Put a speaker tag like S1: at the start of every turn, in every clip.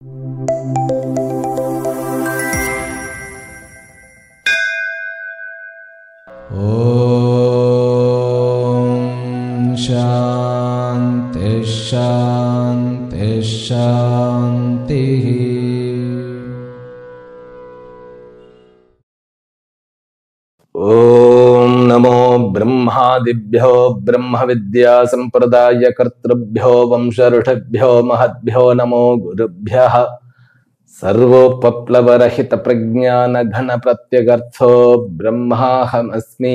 S1: ஓம் சாந்தி சாந்தி சாந்தி.
S2: ஓம் நமோ பிரம்மாதிப்யோ பிரம்ம வித்யா சம்பிரதாய கர்த்ருப்யோ வம்சருஷிப்யோ மஹத்யோ நமோ குருப்யः. சர்வோபப்ளவரஹித பிரஜான கன பிரத்யகர்த்தோ பிரம்மாஹமஸ்மி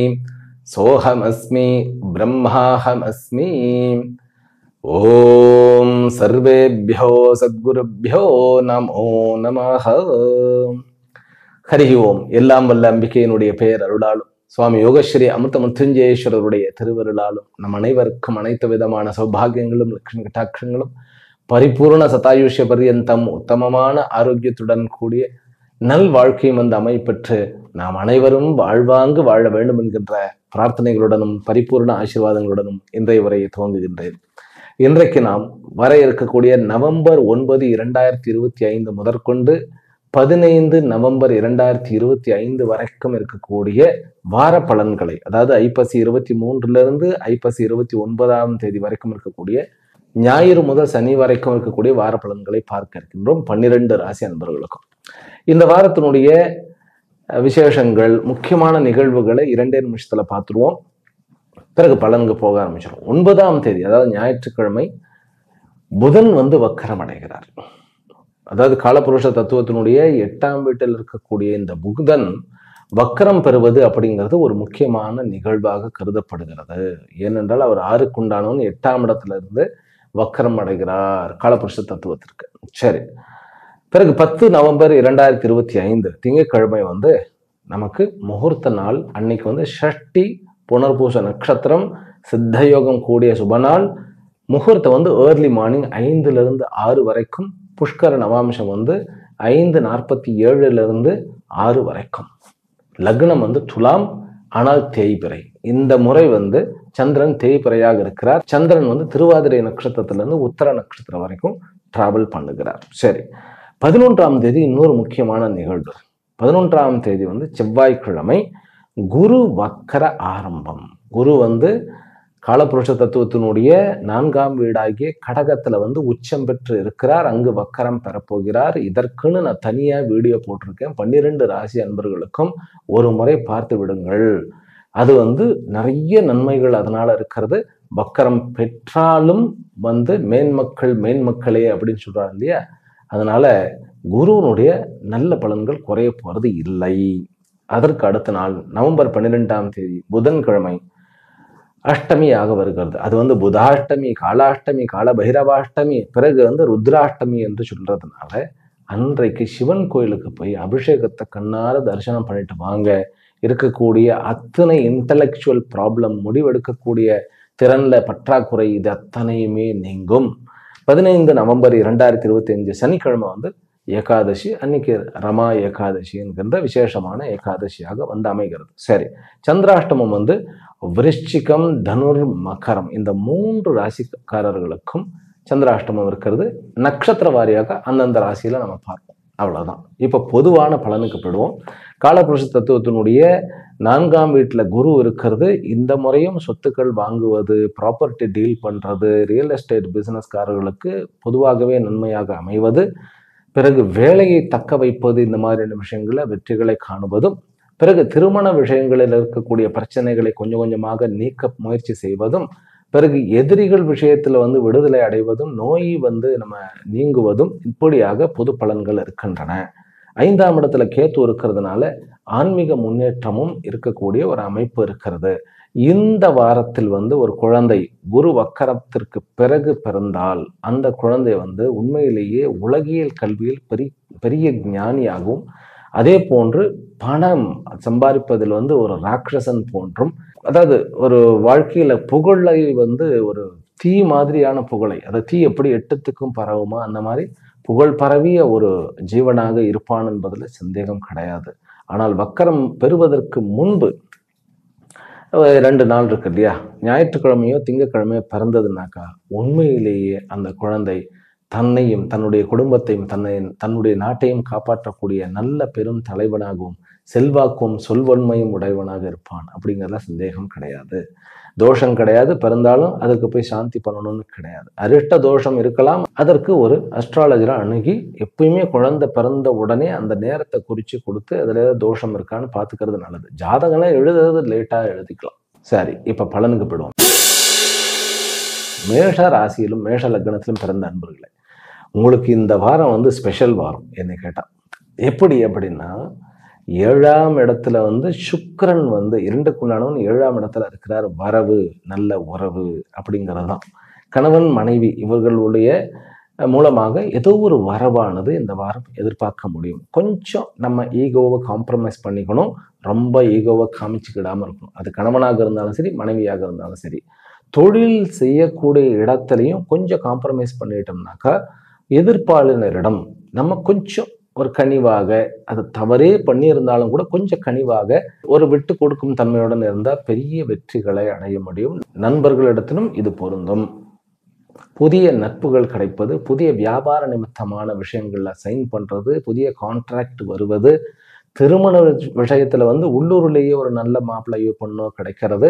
S2: சோஹமஸ்மி பிரம்மாஹமஸ்மி. ஓம் சர்வேப்யோ சத்குருப்யோ நமோ நமஹ. ஹரி ஓம். எல்லாம் வல்ல அம்பிகையினுடைய பெயர் அருளாலும் சுவாமி யோகஸ்ரீ அமிர்த மிருத்யுஞ்சயேஸ்வரருடைய திருவருளாலும் நம் அனைவருக்கும் அனைத்து விதமான சௌபாகியங்களும் லட்சுமி கட்டாட்சங்களும் பரிபூர்ண சதாயுஷ்ய பர்யந்தம் உத்தமமான ஆரோக்கியத்துடன் கூடிய நல் வாழ்க்கையும் வந்து அமைப்பெற்று நாம் அனைவரும் வாழ்வாங்கு வாழ வேண்டும் என்கின்ற பிரார்த்தனைகளுடனும் பரிபூர்ண ஆசீர்வாதங்களுடனும் இன்றைய உரையை துவங்குகின்றேன். இன்றைக்கு நாம் வர இருக்கக்கூடிய நவம்பர் 9, 2025 முதற்கொண்டு 15 நவம்பர் 2025 வரைக்கும் இருக்கக்கூடிய வார பலன்களை, அதாவது ஐப்பசி 23 ஐப்பசி 29 வரைக்கும் இருக்கக்கூடிய ஞாயிறு முதல் சனி வரைக்கும் இருக்கக்கூடிய வார பலன்களை பார்க்க இருக்கின்றோம் 12 ராசி அன்பர்களுக்கும். இந்த வாரத்தினுடைய விசேஷங்கள், முக்கியமான நிகழ்வுகளை 2 நிமிஷத்துல பார்த்துருவோம். பிறகு பலனுக்கு போக ஆரம்பிச்சிடும். 9 அதாவது ஞாயிற்றுக்கிழமை புதன் வக்கரம் அடைகிறார். அதாவது காலபுருஷ தத்துவத்தினுடைய 8ஆம் வீட்டில் இருக்கக்கூடிய இந்த புதன் வக்கரம் பெறுவது அப்படிங்கிறது ஒரு முக்கியமான நிகழ்வாக கருதப்படுகிறது. ஏனென்றால் அவர் 6க்கு உண்டானவன் 8ஆம் இடத்துல இருந்து வக்கரம் அடைகிறார் காலபுருஷ தத்துவத்திற்கு. சரி, பிறகு 10 நவம்பர் 2025 திங்கட்கிழமை நமக்கு முகூர்த்த நாள். அன்னைக்கு ஷஷ்டி புனர்பூச நட்சத்திரம், சித்தயோகம் கூடிய சுபநாள். முகூர்த்தம் ஏர்லி மார்னிங் 5 to 6 வரைக்கும். புஷ்கர நவாம்சம் 5:47 6 வரைக்கும். லக்னம் துலாம், ஆனால் தேய்பிறை. இந்த முறை சந்திரன் தேய்பிறையாக இருக்கிறார். சந்திரன் திருவாதிரை நட்சத்திரத்திலிருந்து உத்தர நட்சத்திரம் வரைக்கும் டிராவல் பண்ணுகிறார். சரி, 11ஆம் தேதி இன்னொரு முக்கியமான நிகழ்வு. 11ஆம் தேதி செவ்வாய்க்கிழமை குரு வக்கர ஆரம்பம். குரு காலபுருஷ தத்துவத்தினுடைய 4ஆம் வீடாகிய கடகத்துல உச்சம் பெற்று இருக்கிறார். அங்கு வக்கரம் பெறப்போகிறார். இதற்குன்னு நான் தனியா வீடியோ போட்டிருக்கேன். 12 ராசி அன்பர்களுக்கும் ஒரு முறை பார்த்து விடுங்கள். அது நிறைய நன்மைகள் அதனால இருக்கிறது. வக்கரம் பெற்றாலும் மேன்மக்களே அப்படின்னு சொல்றாரு இல்லையா? அதனால குருவனுடைய நல்ல பலன்கள் குறைய போறது இல்லை. அதற்கு அடுத்த நாள் நவம்பர் 12ஆம் தேதி புதன்கிழமை அஷ்டமியாக வருகிறது. அது புதாஷ்டமி, காலாஷ்டமி, கால பைரவாஷ்டமி, பிறகு ருத்ராஷ்டமி என்று சொல்றதுனால அன்றைக்கு சிவன் கோயிலுக்கு போய் அபிஷேகத்தை கண்ணார தரிசனம் பண்ணிட்டு வாங்க. இருக்கக்கூடிய அத்தனை இன்டலெக்சுவல் ப்ராப்ளம், முடிவெடுக்கக்கூடிய திறன்ல பற்றாக்குறை, இது அத்தனையுமே நீங்கும். 15 நவம்பர் 2025 சனிக்கிழமை ஏகாதசி. அன்னைக்கு ரமா ஏகாதசி என்கின்ற விசேஷமான ஏகாதசியாக அமைகிறது. சரி, சந்திராஷ்டமம் விருச்சிகம், தனுர், மகரம், இந்த 3 ராசிக்காரர்களுக்கும் சந்திராஷ்டமம் இருக்கிறது. நட்சத்திர வாரியாக அந்தந்த ராசியில நம்ம பார்ப்போம். அவ்வளவுதான். இப்ப பொதுவான பலனுக்கு போயிடுவோம். காலபுருஷ தத்துவத்தினுடைய 4ஆம் வீட்டுல குரு இருக்கிறது. இந்த முறையும் சொத்துக்கள் வாங்குவது, ப்ராப்பர்ட்டி டீல் பண்றது, ரியல் எஸ்டேட் பிசினஸ்காரர்களுக்கு பொதுவாகவே நன்மையாக அமைவது, பிறகு வேலையை தக்க வைப்பது, இந்த மாதிரியான விஷயங்கள வெற்றிகளை காணுவதும், பிறகு திருமண விஷயங்களில் இருக்கக்கூடிய பிரச்சனைகளை கொஞ்சம் கொஞ்சமாக நீக்க முயற்சி செய்வதும், பிறகு எதிரிகள் விஷயத்துல விடுதலை அடைவதும், நோய் நம்ம நீங்குவதும், இப்படியாக பொது பலன்கள் இருக்கின்றன. 5ஆம் இடத்துல கேத்து இருக்கிறதுனால ஆன்மீக முன்னேற்றமும் இருக்கக்கூடிய ஒரு அமைப்பு இருக்கிறது. இந்த வாரத்தில் ஒரு குழந்தை குரு வக்கரத்திற்கு பிறகு பிறந்தால் அந்த குழந்தை உண்மையிலேயே உலகியல் கல்வியில் பெரிய ஞானியாகவும், அதே போன்று பணம் சம்பாதிப்பதில் ஒரு ராட்சசன் போன்றும், அதாவது ஒரு வாழ்க்கையில புகழை ஒரு தீ மாதிரியான புகழை, அந்த தீ எப்படி 8 பரவுமா அந்த மாதிரி புகழ் பரவிய ஒரு ஜீவனாக இருப்பான் என்பதுல சந்தேகம் கிடையாது. ஆனால் வக்கரம் பெறுவதற்கு முன்பு 2 நாள் இருக்கு இல்லையா? ஞாயிற்றுக்கிழமையோ திங்கட்கிழமையோ பிறந்ததுனாக்கா உண்மையிலேயே அந்த குழந்தை தன்னையும் தன்னுடைய குடும்பத்தையும் தன்னுடைய நாட்டையும் காப்பாற்றக்கூடிய நல்ல பெரும் தலைவனாகவும் செல்வாக்கும் சொல்வன்மையும் உடையவனாக இருப்பான் அப்படிங்கிறதுல சந்தேகம் கிடையாது. தோஷம் கிடையாது, பிறந்தாலும் அதற்கு போய் சாந்தி பண்ணணும்னு கிடையாது. அரிஷ்ட தோஷம் இருக்கலாம், அதற்கு ஒரு அஸ்ட்ராலஜரை அணுகி எப்பயுமே குழந்தை பிறந்த உடனே அந்த நேரத்தை குறித்து கொடுத்து அதில் தோஷம் இருக்கான்னு பார்த்துக்கிறது நல்லது. ஜாதகம்லாம் எழுதுறது லேட்டாக எழுதிக்கலாம். சரி, இப்போ பலனுக்கு போயிடுவோம். மேஷ ராசியிலும் மேஷ லக்னத்திலும் பிறந்த அன்பர்களே, உங்களுக்கு இந்த வாரம் வந்து ஸ்பெஷல் வாரம். என்னை கேட்டால் எப்படி அப்படின்னா, 7ஆம் இடத்துல வந்து சுக்கிரன் வந்து 2க்குண்டானவன் 7ஆம் இடத்துல இருக்கிறார். வரவு, நல்ல உறவு அப்படிங்கிறது தான். கணவன் மனைவி இவர்களுடைய மூலமாக ஏதோ ஒரு வரவானது இந்த வாரம் எதிர்பார்க்க முடியும். கொஞ்சம் நம்ம ஈகோவை காம்ப்ரமைஸ் பண்ணிக்கணும். ரொம்ப ஈகோவை காமிச்சுக்கிடாமல் இருக்கணும். அது கணவனாக இருந்தாலும் சரி, மனைவியாக இருந்தாலும் சரி. தொழில் செய்யக்கூடிய இடத்துலையும் கொஞ்சம் காம்ப்ரமைஸ் பண்ணிட்டோம்னாக்கா எதிர்ப்பாளினரிடம் நம்ம கொஞ்சம் ஒரு கனிவாக, அது தவறே பண்ணியிருந்தாலும் கூட கொஞ்சம் கனிவாக ஒரு விட்டு கொடுக்கும் தன்மையுடன் இருந்தால் பெரிய வெற்றிகளை அடைய முடியும். நண்பர்களிடத்திலும் இது பொருந்தும். புதிய நட்புகள் கிடைப்பது, புதிய வியாபார நிமித்தமான விஷயங்கள்ல சைன் பண்றது, புதிய கான்ட்ராக்ட் வருவது, திருமண விஷயத்துல வந்து உள்ளூர்லேயே ஒரு நல்ல மாப்பிள்ளையோ பொண்ணோ கிடைக்கிறது,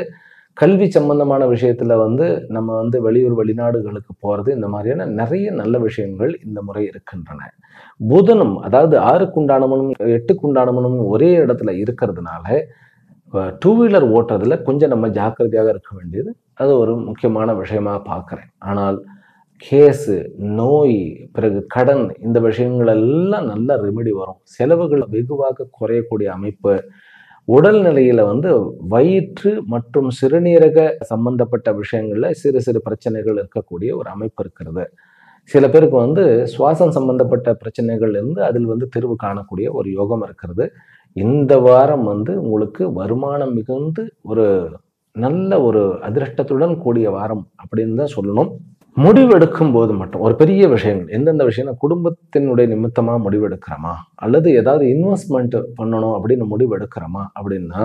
S2: கல்வி சம்பந்தமான விஷயத்துல வந்து நம்ம வந்து வெளியூர் வெளிநாடுகளுக்கு போறது, இந்த மாதிரியான நிறைய நல்ல விஷயங்கள் இந்த முறை இருக்கின்றன. புதனும் அதாவது 6க்குண்டானவனும் 8க்குண்டானவனும் ஒரே இடத்துல இருக்கிறதுனால 2 வீலர் ஓட்டுறதுல கொஞ்சம் நம்ம ஜாக்கிரதையாக இருக்க வேண்டியது அது ஒரு முக்கியமான விஷயமா பார்க்குறேன். ஆனால் கேஸு, நோய், பிறகு கடன், இந்த விஷயங்கள் எல்லாம் நல்ல ரெமெடி வரும். செலவுகள் வெகுவாக குறையக்கூடிய அமைப்பு. உடல்நிலையில வந்து வயிற்று மற்றும் சிறுநீரக சம்பந்தப்பட்ட விஷயங்கள்ல சிறு சிறு பிரச்சனைகள் இருக்கக்கூடிய ஒரு அமைப்பு இருக்கிறது. சில பேருக்கு வந்து சுவாசம் சம்பந்தப்பட்ட பிரச்சனைகள் இருந்து அதில் வந்து தீர்வு காணக்கூடிய ஒரு யோகம் இருக்கிறது. இந்த வாரம் வந்து உங்களுக்கு வருமானம் மிகுந்து ஒரு நல்ல ஒரு அதிர்ஷ்டத்துடன் கூடிய வாரம் அப்படின்னு தான் சொல்லணும். முடிவெடுக்கும் போது மட்டும் ஒரு பெரிய விஷயங்கள் எந்தெந்த விஷயம், குடும்பத்தினுடைய நிமித்தமா முடிவெடுக்கிறோமா, அல்லது ஏதாவது இன்வெஸ்ட்மெண்ட் பண்ணணும் அப்படின்னு முடிவெடுக்கிறோமா அப்படின்னா,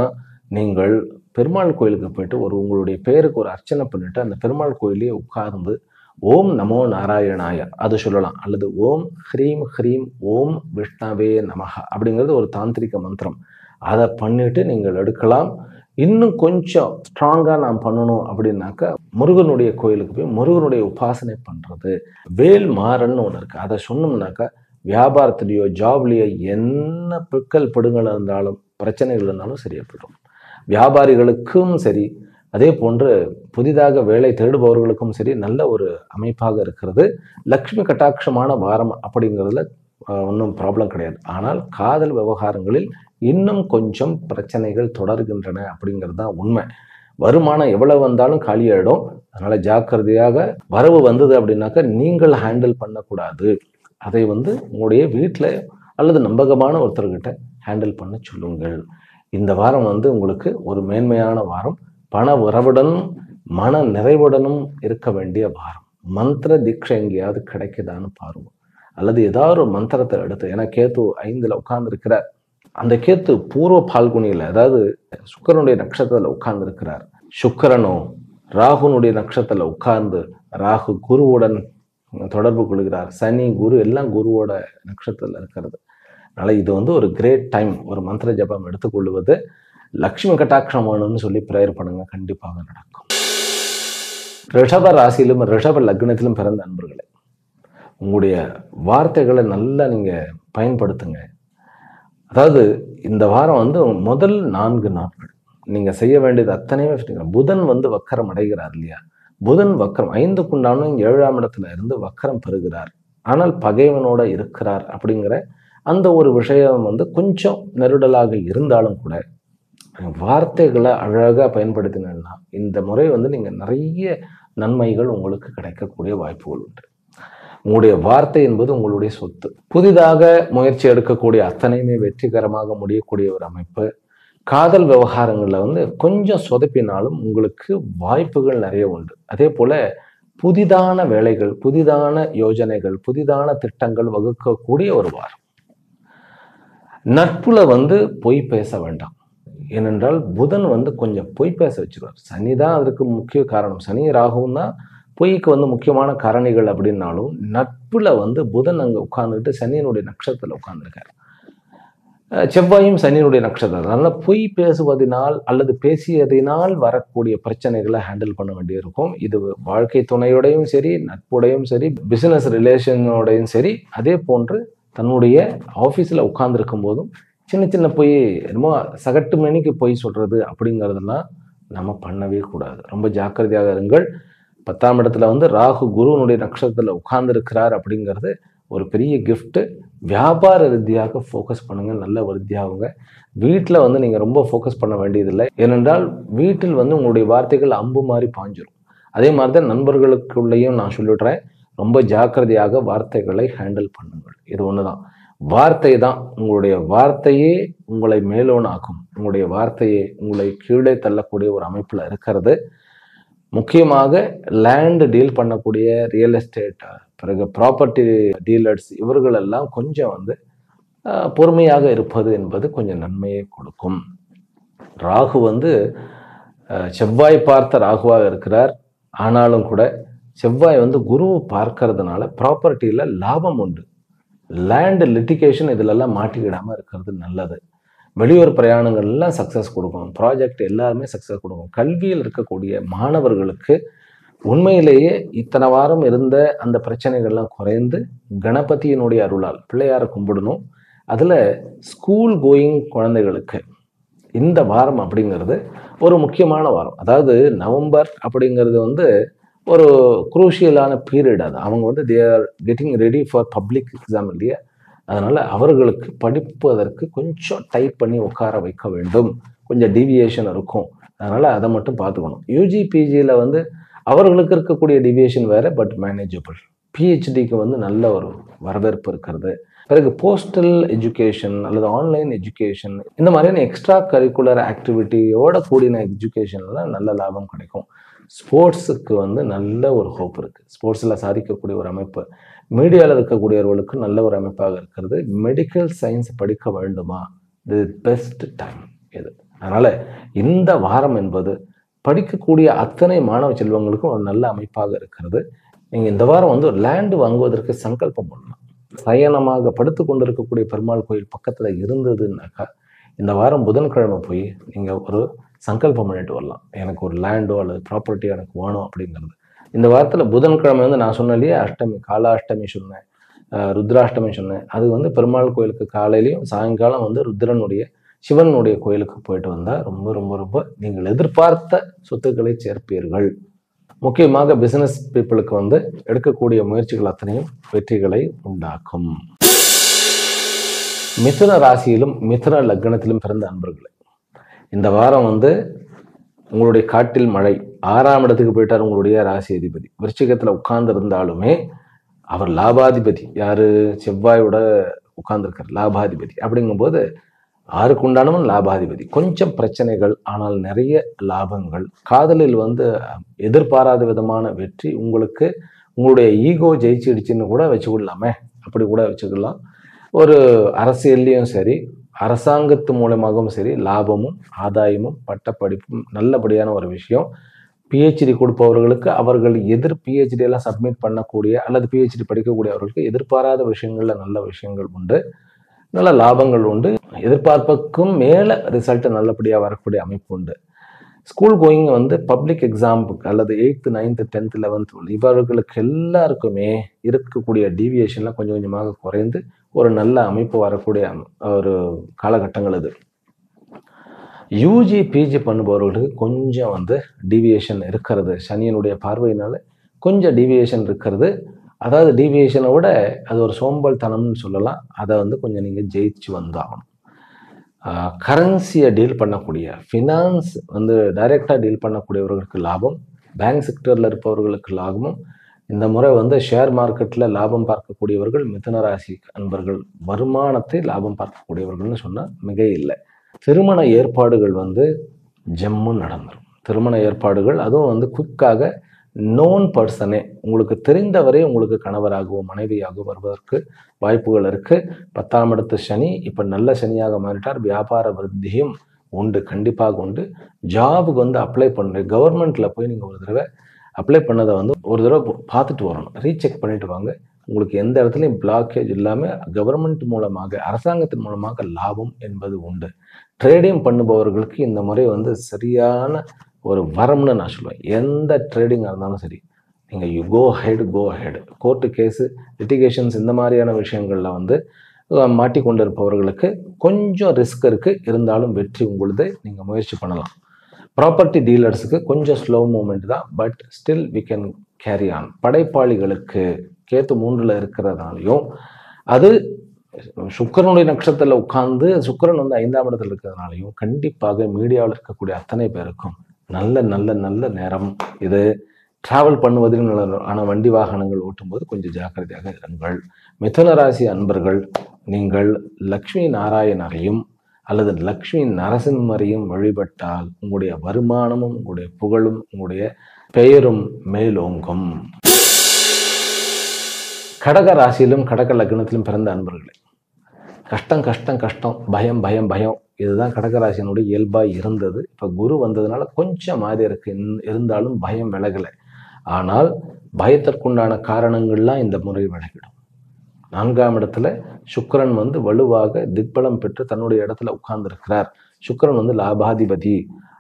S2: நீங்கள் பெருமாள் கோயிலுக்கு போயிட்டு உங்களுடைய பேருக்கு ஒரு அர்ச்சனை பண்ணிட்டு அந்த பெருமாள் கோயிலே உட்கார்ந்து ஓம் நமோ நாராயணாய அது சொல்லலாம். அல்லது ஓம் ஹ்ரீம் ஹ்ரீம் ஓம் விஷ்ணவே நமஹ அப்படிங்கிறது ஒரு தாந்திரிக மந்திரம். அதை பண்ணிட்டு நீங்கள் எடுக்கலாம். இன்னும் கொஞ்சம் ஸ்ட்ராங்கா நாம் பண்ணணும் அப்படின்னாக்கா முருகனுடைய கோயிலுக்கு போய் முருகனுடைய உபாசனை பண்றது. வேல் மாறன்னு ஒன்று இருக்கு. அதை சொன்னோம்னாக்கா வியாபாரத்திலேயோ ஜாப்லேயோ என்ன பிக்கல் படுங்கள் இருந்தாலும் பிரச்சனைகள் இருந்தாலும் சரியா போயிடும். வியாபாரிகளுக்கும் சரி, அதே போன்று புதிதாக வேலை தேடுபவர்களுக்கும் சரி நல்ல ஒரு அமைப்பாக இருக்கிறது. லக்ஷ்மி கட்டாட்சமான வாரம் அப்படிங்கிறதுல ஒன்றும் ப்ராப்ளம் கிடையாது. ஆனால் காதல் விவகாரங்களில் இன்னும் கொஞ்சம் பிரச்சனைகள் தொடர்கின்றன அப்படிங்கிறது தான் உண்மை. வருமானம் எவ்வளவு வந்தாலும் காலியாயிடும். அதனால ஜாக்கிரதையாக, வரவு வந்தது அப்படின்னாக்கா நீங்கள் ஹேண்டில் பண்ணக்கூடாது. அதை வந்து உங்களுடைய வீட்டில் அல்லது நம்பகமான ஒருத்தர்கிட்ட ஹேண்டில் பண்ண சொல்லுங்கள். இந்த வாரம் வந்து உங்களுக்கு ஒரு மேன்மையான வாரம். பண உறவுடனும் மன நிறைவுடனும் இருக்க வேண்டிய வாரம். மந்திர தீட்சை எங்கேயாவது கிடைக்குதான்னு பாருங்க. அல்லது ஏதாவது ஒரு மந்திரத்தை எடுத்து, ஏன்னா கேத்து 5ல் உட்கார்ந்து இருக்கிறார். அந்த கேத்து பூர்வ பால்குனியில, அதாவது சுக்கிரனுடைய நட்சத்திரத்துல உட்கார்ந்து இருக்கிறார். சுக்கிரனோ ராகுனுடைய நட்சத்திரத்துல உட்கார்ந்து ராகு குருவுடன் தொடர்பு கொள்கிறார். சனி குரு எல்லாம் குருவோட நட்சத்திரத்துல இருக்கிறது. அதனால இது வந்து ஒரு கிரேட் டைம். ஒரு மந்திர ஜபம் எடுத்துக்கொள்வது, லக்ஷ்மி கட்டாட்சம் வேணும்னு சொல்லி பிரேயர் பண்ணுங்க, கண்டிப்பாக நடக்கும். ரிஷப ராசியிலும் ரிஷப லக்னத்திலும் பிறந்த அன்பர்களே, உங்களுடைய வார்த்தைகளை நல்லா நீங்க பயன்படுத்துங்க. அதாவது இந்த வாரம் வந்து முதல் 4 நாட்கள் நீங்க செய்ய வேண்டியது அத்தனையுமே, புதன் வந்து வக்கரம் அடைகிறார் இல்லையா? புதன் வக்கரம் 5க்குண்டான 7ஆம் இடத்துல இருந்து வக்கரம் பெறுகிறார். ஆனால் பகைவனோட இருக்கிறார் அப்படிங்கிற அந்த ஒரு விஷயம் வந்து கொஞ்சம் நெருடலாக இருந்தாலும் கூட வார்த்தைகளை அழகா பயன்படுத்தினா இந்த முறை வந்து நீங்க நிறைய நன்மைகள் உங்களுக்கு கிடைக்கக்கூடிய வாய்ப்புகள் உண்டு. உங்களுடைய வார்த்தை என்பது உங்களுடைய சொத்து. புதிதாக முயற்சி எடுக்கக்கூடிய அத்தனையுமே வெற்றிகரமாக முடியக்கூடிய ஒரு அமைப்பு. காதல் விவகாரங்கள்ல வந்து கொஞ்சம் சொதப்பினாலும் உங்களுக்கு வாய்ப்புகள் நிறைய உண்டு. அதே போல புதிதான வேலைகள், புதிதான யோஜனைகள், புதிதான திட்டங்கள் வகுக்கக்கூடிய ஒரு வாரம். நட்புல வந்து பொய் பேச வேண்டாம். ஏனென்றால் புதன் வந்து கொஞ்சம் பொய் பேச வச்சிருவார். சனி தான் அதற்கு முக்கிய காரணம். சனி ராகுவும் தான் பொய்க்கு வந்து முக்கியமான காரணிகள் அப்படின்னாலும், நட்பு நட்புல வந்து புதன் அங்க உட்கார்ந்துட்டு சனியினுடைய நட்சத்திரத்துல உட்கார்ந்துருக்காரு. செவ்வாயும் சனியினுடைய நட்சத்திரம். அதனால பொய் பேசுவதனால் அல்லது பேசியதினால் வரக்கூடிய பிரச்சனைகளை ஹேண்டில் பண்ண வேண்டியிருக்கும். இது வாழ்க்கை துணையோடையும் சரி, நட்புடையும் சரி, பிசினஸ் ரிலேஷனோடையும் சரி, அதே போன்று தன்னுடைய ஆஃபீஸில் உட்கார்ந்துருக்கும் போதும் சின்ன சின்ன பொய், என்னமோ சகட்டு மணிக்கு பொய் சொல்றது அப்படிங்கிறதெல்லாம் நம்ம பண்ணவே கூடாது. ரொம்ப ஜாக்கிரதையாக இருங்கள். 10ஆம் இடத்துல வந்து ராகு குருவனுடைய நட்சத்திரத்தில் உட்கார்ந்துருக்கிறார் அப்படிங்கிறது ஒரு பெரிய கிஃப்ட். வியாபார ரீதியாக ஃபோக்கஸ் பண்ணுங்க, நல்ல விருத்தியாகுங்க. வீட்டில் வந்து நீங்கள் ரொம்ப ஃபோக்கஸ் பண்ண வேண்டியதில்லை. ஏனென்றால் வீட்டில் வந்து உங்களுடைய வார்த்தைகள் அம்பு மாதிரி பாஞ்சிரும். அதே மாதிரி தான் நண்பர்களுக்குள்ளேயும் நான் சொல்லிடுறேன், ரொம்ப ஜாக்கிரதையாக வார்த்தைகளை ஹேண்டில் பண்ணுங்கள். இது ஒன்று தான். வார்த்தை தான், உங்களுடைய வார்த்தையே உங்களை மேலோனாக்கும். உங்களுடைய வார்த்தையே உங்களை கீழே தள்ளக்கூடிய ஒரு அமைப்பில் இருக்கிறது. முக்கியமாக லேண்ட் டீல் பண்ணக்கூடிய ரியல் எஸ்டேட், பிறகு ப்ராப்பர்ட்டி டீலர்ஸ், இவர்களெல்லாம் கொஞ்சம் வந்து பொறுமையாக இருப்பது என்பது கொஞ்சம் நன்மையை கொடுக்கும். ராகு வந்து செவ்வாய் பார்த்த ராகுவாக இருக்கிறார். ஆனாலும் கூட செவ்வாய் வந்து குருவை பார்க்கறதுனால ப்ராப்பர்ட்டியில் லாபம் உண்டு. லேண்ட் லிட்டிகேஷன் இதிலெல்லாம் மாட்டிக்கிடாமல் இருக்கிறது நல்லது. வெளியூர் பிரயாணங்கள் எல்லாம் சக்ஸஸ் கொடுக்கும். ப்ராஜெக்ட் எல்லாருமே சக்ஸஸ் கொடுக்கும். கல்வியில் இருக்கக்கூடிய மாணவர்களுக்கு உண்மையிலேயே இத்தனை வாரம் இருந்த அந்த பிரச்சனைகள்லாம் குறைந்து கணபதியினுடைய அருளால் பிள்ளையாரை கும்பிடணும். அதில் ஸ்கூல் கோயிங் குழந்தைகளுக்கு இந்த வாரம் அப்படிங்கிறது ஒரு முக்கியமான வாரம். அதாவது நவம்பர் அப்படிங்கிறது வந்து ஒரு குரூஷியலான பீரியட். அது அவங்க வந்து they are getting ready for public exam இல்லையா. அதனால் அவர்களுக்கு படிப்பதற்கு கொஞ்சம் டைப் பண்ணி உட்கார வைக்க வேண்டும். கொஞ்சம் டீவியேஷன் இருக்கும். அதனால் அதை மட்டும் பார்த்துக்கணும். யூஜி பிஜியில் வந்து அவர்களுக்கு இருக்கக்கூடிய டீவியேஷன் வேறு, பட் மேனேஜபிள். பிஹெச்டிக்கு வந்து நல்ல ஒரு வரவேற்பு இருக்கிறது. பிறகு போஸ்டல் எஜுகேஷன் அல்லது ஆன்லைன் எஜுகேஷன், இந்த மாதிரியான எக்ஸ்ட்ரா கரிக்குலர் ஆக்டிவிட்டியோட கூடின எஜுகேஷன்லாம் நல்ல லாபம் கிடைக்கும். ஸ்போர்ட்ஸுக்கு வந்து நல்ல ஒரு ஹோப் இருக்குது. ஸ்போர்ட்ஸில் சாதிக்கக்கூடிய ஒரு அமைப்பு, மீடியாவில் இருக்கக்கூடியவர்களுக்கு நல்ல ஒரு அமைப்பாக இருக்கிறது. மெடிக்கல் சயின்ஸ் படிக்க வேண்டுமா, தி பெஸ்ட் டைம் இது. அதனால் இந்த வாரம் என்பது படிக்கக்கூடிய அத்தனை மாணவ செல்வங்களுக்கும் ஒரு நல்ல அமைப்பாக இருக்கிறது. நீங்கள் இந்த வாரம் வந்து ஒரு லேண்டு வாங்குவதற்கு சங்கல்பம் பண்ணலாம். சயனமாக படுத்து கொண்டு இருக்கக்கூடிய பெருமாள் கோயில் பக்கத்தில் இருந்ததுன்னாக்கா இந்த வாரம் புதன்கிழமை போய் நீங்கள் ஒரு சங்கல்பம் பண்ணிட்டு வரலாம். எனக்கு ஒரு லேண்டோ அல்லது ப்ராப்பர்ட்டியோ எனக்கு வேணும் அப்படிங்கிறது. இந்த வாரத்தில் புதன்கிழமை வந்து நான் சொன்னேன் இல்லையா, அஷ்டமி, காலாஷ்டமி சொன்னேன், ருத்ராஷ்டமி சொன்னேன். அது வந்து பெருமாள் கோயிலுக்கு காலையிலையும் சாயங்காலம் வந்து ருத்ரனுடைய சிவனுடைய கோயிலுக்கு போயிட்டு வந்தால் ரொம்ப ரொம்ப ரொம்ப நீங்கள் எதிர்பார்த்த சொத்துக்களை சேர்ப்பீர்கள். முக்கியமாக பிசினஸ் பீப்புளுக்கு வந்து எடுக்கக்கூடிய முயற்சிகள் அத்தனையும் வெற்றிகளை உண்டாக்கும். மிதுன ராசியிலும் மிதுன லக்னத்திலும் பிறந்த அன்பர்களே, இந்த வாரம் வந்து உங்களுடைய காட்டில் மழை. 6ஆம் இடத்துக்கு போயிட்டார் உங்களுடைய ராசி அதிபதி. விருச்சிகத்தில் உட்கார்ந்து இருந்தாலுமே அவர் லாபாதிபதி. யாரு? செவ்வாயோட உட்கார்ந்துருக்கார், லாபாதிபதி. அப்படிங்கும்போது 6க்கு உண்டானவன் லாபாதிபதி. கொஞ்சம் பிரச்சனைகள், ஆனால் நிறைய லாபங்கள். காதலில் வந்து எதிர்பாராத விதமான வெற்றி உங்களுக்கு. உங்களுடைய ஈகோ ஜெயிச்சிடுச்சுன்னு கூட வச்சுக்கொள்ளலாமே, அப்படி கூட வச்சுக்கலாம். ஒரு அரசியல்லையும் சரி, அரசாங்கத்து மூலமாகவும் சரி, லாபமும் ஆதாயமும் பட்டப்படிப்பும் நல்லபடியான ஒரு விஷயம். பிஹெச்டி கொடுப்பவர்களுக்கு அவர்கள் பிஹெச்டி எல்லாம் சப்மிட் பண்ணக்கூடிய அல்லது பிஹெச்டி படிக்கக்கூடியவர்களுக்கு எதிர்பாராத விஷயங்கள்ல நல்ல விஷயங்கள் உண்டு, நல்ல லாபங்கள் உண்டு. எதிர்பார்ப்புக்கும் மேலே ரிசல்ட் நல்லபடியாக வரக்கூடிய அமைப்பு உண்டு. ஸ்கூல் கோயிங் வந்து பப்ளிக் எக்ஸாமுக்கு அல்லது 8th 9th 10th 11th இவர்களுக்கு எல்லாருக்குமே இருக்கக்கூடிய டீவியேஷன்லாம் கொஞ்சம் கொஞ்சமாக குறைந்து ஒரு நல்ல அமைப்பு வரக்கூடிய ஒரு காலகட்டங்கள் இது. யூஜி பிஜி பண்ணுபவர்களுக்கு கொஞ்சம் வந்து டீவியேஷன் இருக்கிறது. சனியனுடைய பார்வையினால கொஞ்சம் டீவியேஷன் இருக்கிறது. அதாவது டீவியேஷனை விட அது ஒரு சோம்பல்தனம்னு சொல்லலாம். அதை வந்து கொஞ்சம் நீங்கள் ஜெயிச்சு வந்தாகணும். கரன்சியை டீல் பண்ணக்கூடிய, ஃபினான்ஸ் வந்து டைரெக்டாக டீல் பண்ணக்கூடியவர்களுக்கு லாபம், பேங்க் செக்டரில் இருப்பவர்களுக்கு லாபமும். இந்த முறை வந்து ஷேர் மார்க்கெட்டில் லாபம் பார்க்கக்கூடியவர்கள் மிதுன ராசி அன்பர்கள், வருமானத்தை லாபம் பார்க்கக்கூடியவர்கள்னு சொன்னால் மிக இல்லை. திருமண ஏற்பாடுகள் வந்து ஜம்மு நடந்துடும். திருமண ஏற்பாடுகள் அதுவும் வந்து குயிக்காக நோன் பர்சனே, உங்களுக்கு தெரிந்தவரே உங்களுக்கு கணவராகவோ மனைவியாகவோ வருவதற்கு வாய்ப்புகள் இருக்கு. 10ஆம் இடத்து சனி இப்போ நல்ல சனியாக மாறிட்டார். வியாபார விருத்தியும் உண்டு, கண்டிப்பாக உண்டு. ஜாபுக்கு வந்து அப்ளை பண்ணுறேன், கவர்மெண்ட்ல போய் நீங்கள் ஒரு தடவை அப்ளை பண்ணதை வந்து ஒரு தடவை பார்த்துட்டு வரணும், ரீசெக் பண்ணிட்டு வாங்க. உங்களுக்கு எந்த இடத்துலையும் பிளாக்கேஜ் இல்லாமல் கவர்மெண்ட் மூலமாக, அரசாங்கத்தின் மூலமாக லாபம் என்பது உண்டு. ட்ரேடிங் பண்ணுபவர்களுக்கு இந்த முறை வந்து சரியான ஒரு வரம்னு நான் சொல்லுவேன். எந்த ட்ரேடிங்காக இருந்தாலும் சரி, நீங்கள் you go ahead. Court case, litigations இந்த மாதிரியான விஷயங்களில் வந்து மாட்டிக்கொண்டு இருப்பவர்களுக்கு கொஞ்சம் ரிஸ்க் இருக்குது. இருந்தாலும் வெற்றி உங்களுது. நீங்கள் முயற்சி பண்ணலாம். ப்ராப்பர்ட்டி டீலர்ஸுக்கு கொஞ்சம் ஸ்லோ மூமெண்ட் தான், but still we can carry on. படைப்பாளிகளுக்கு கேத்து 3ல் இருக்கிறதுனாலையும், அது சுக்கிரனுடைய நட்சத்திரத்தில் உட்கார்ந்து சுக்கிரன் வந்து 5ஆம் இடத்துல இருக்கிறதுனாலையும் கண்டிப்பாக மீடியாவில் இருக்கக்கூடிய அத்தனை பேருக்கும் நல்ல நல்ல நல்ல நேரம் இது. டிராவல் பண்ணுவதிலும் ஆனால் வண்டி வாகனங்கள் ஓட்டும்போது கொஞ்சம் ஜாக்கிரதையாக இருங்கள். மிதுன ராசி அன்பர்கள், நீங்கள் லக்ஷ்மி நாராயணரையும் அல்லது லக்ஷ்மி நரசிம்மரையும் வழிபட்டால் உங்களுடைய வருமானமும் உங்களுடைய புகழும் உங்களுடைய பெயரும் மேலோங்கும். கடக ராசியிலும் கடக லக்னத்திலும் பிறந்த அன்பர்களே, கஷ்டம் கஷ்டம் கஷ்டம், பயம் பயம் பயம், இதுதான் கடகராசியினுடைய இயல்பாக இருந்தது. இப்போ குரு வந்ததுனால கொஞ்சம் மாறி இருக்கு. இருந்தாலும் பயம் விலகலை. ஆனால் பயத்திற்குண்டான காரணங்கள்லாம் இந்த முறை விலகிடும். 4ஆம் இடத்துல சுக்கிரன் வந்து வலுவாக திக்பலம் பெற்று தன்னுடைய இடத்துல உட்கார்ந்துருக்கிறார். சுக்கிரன் வந்து லாபாதிபதி.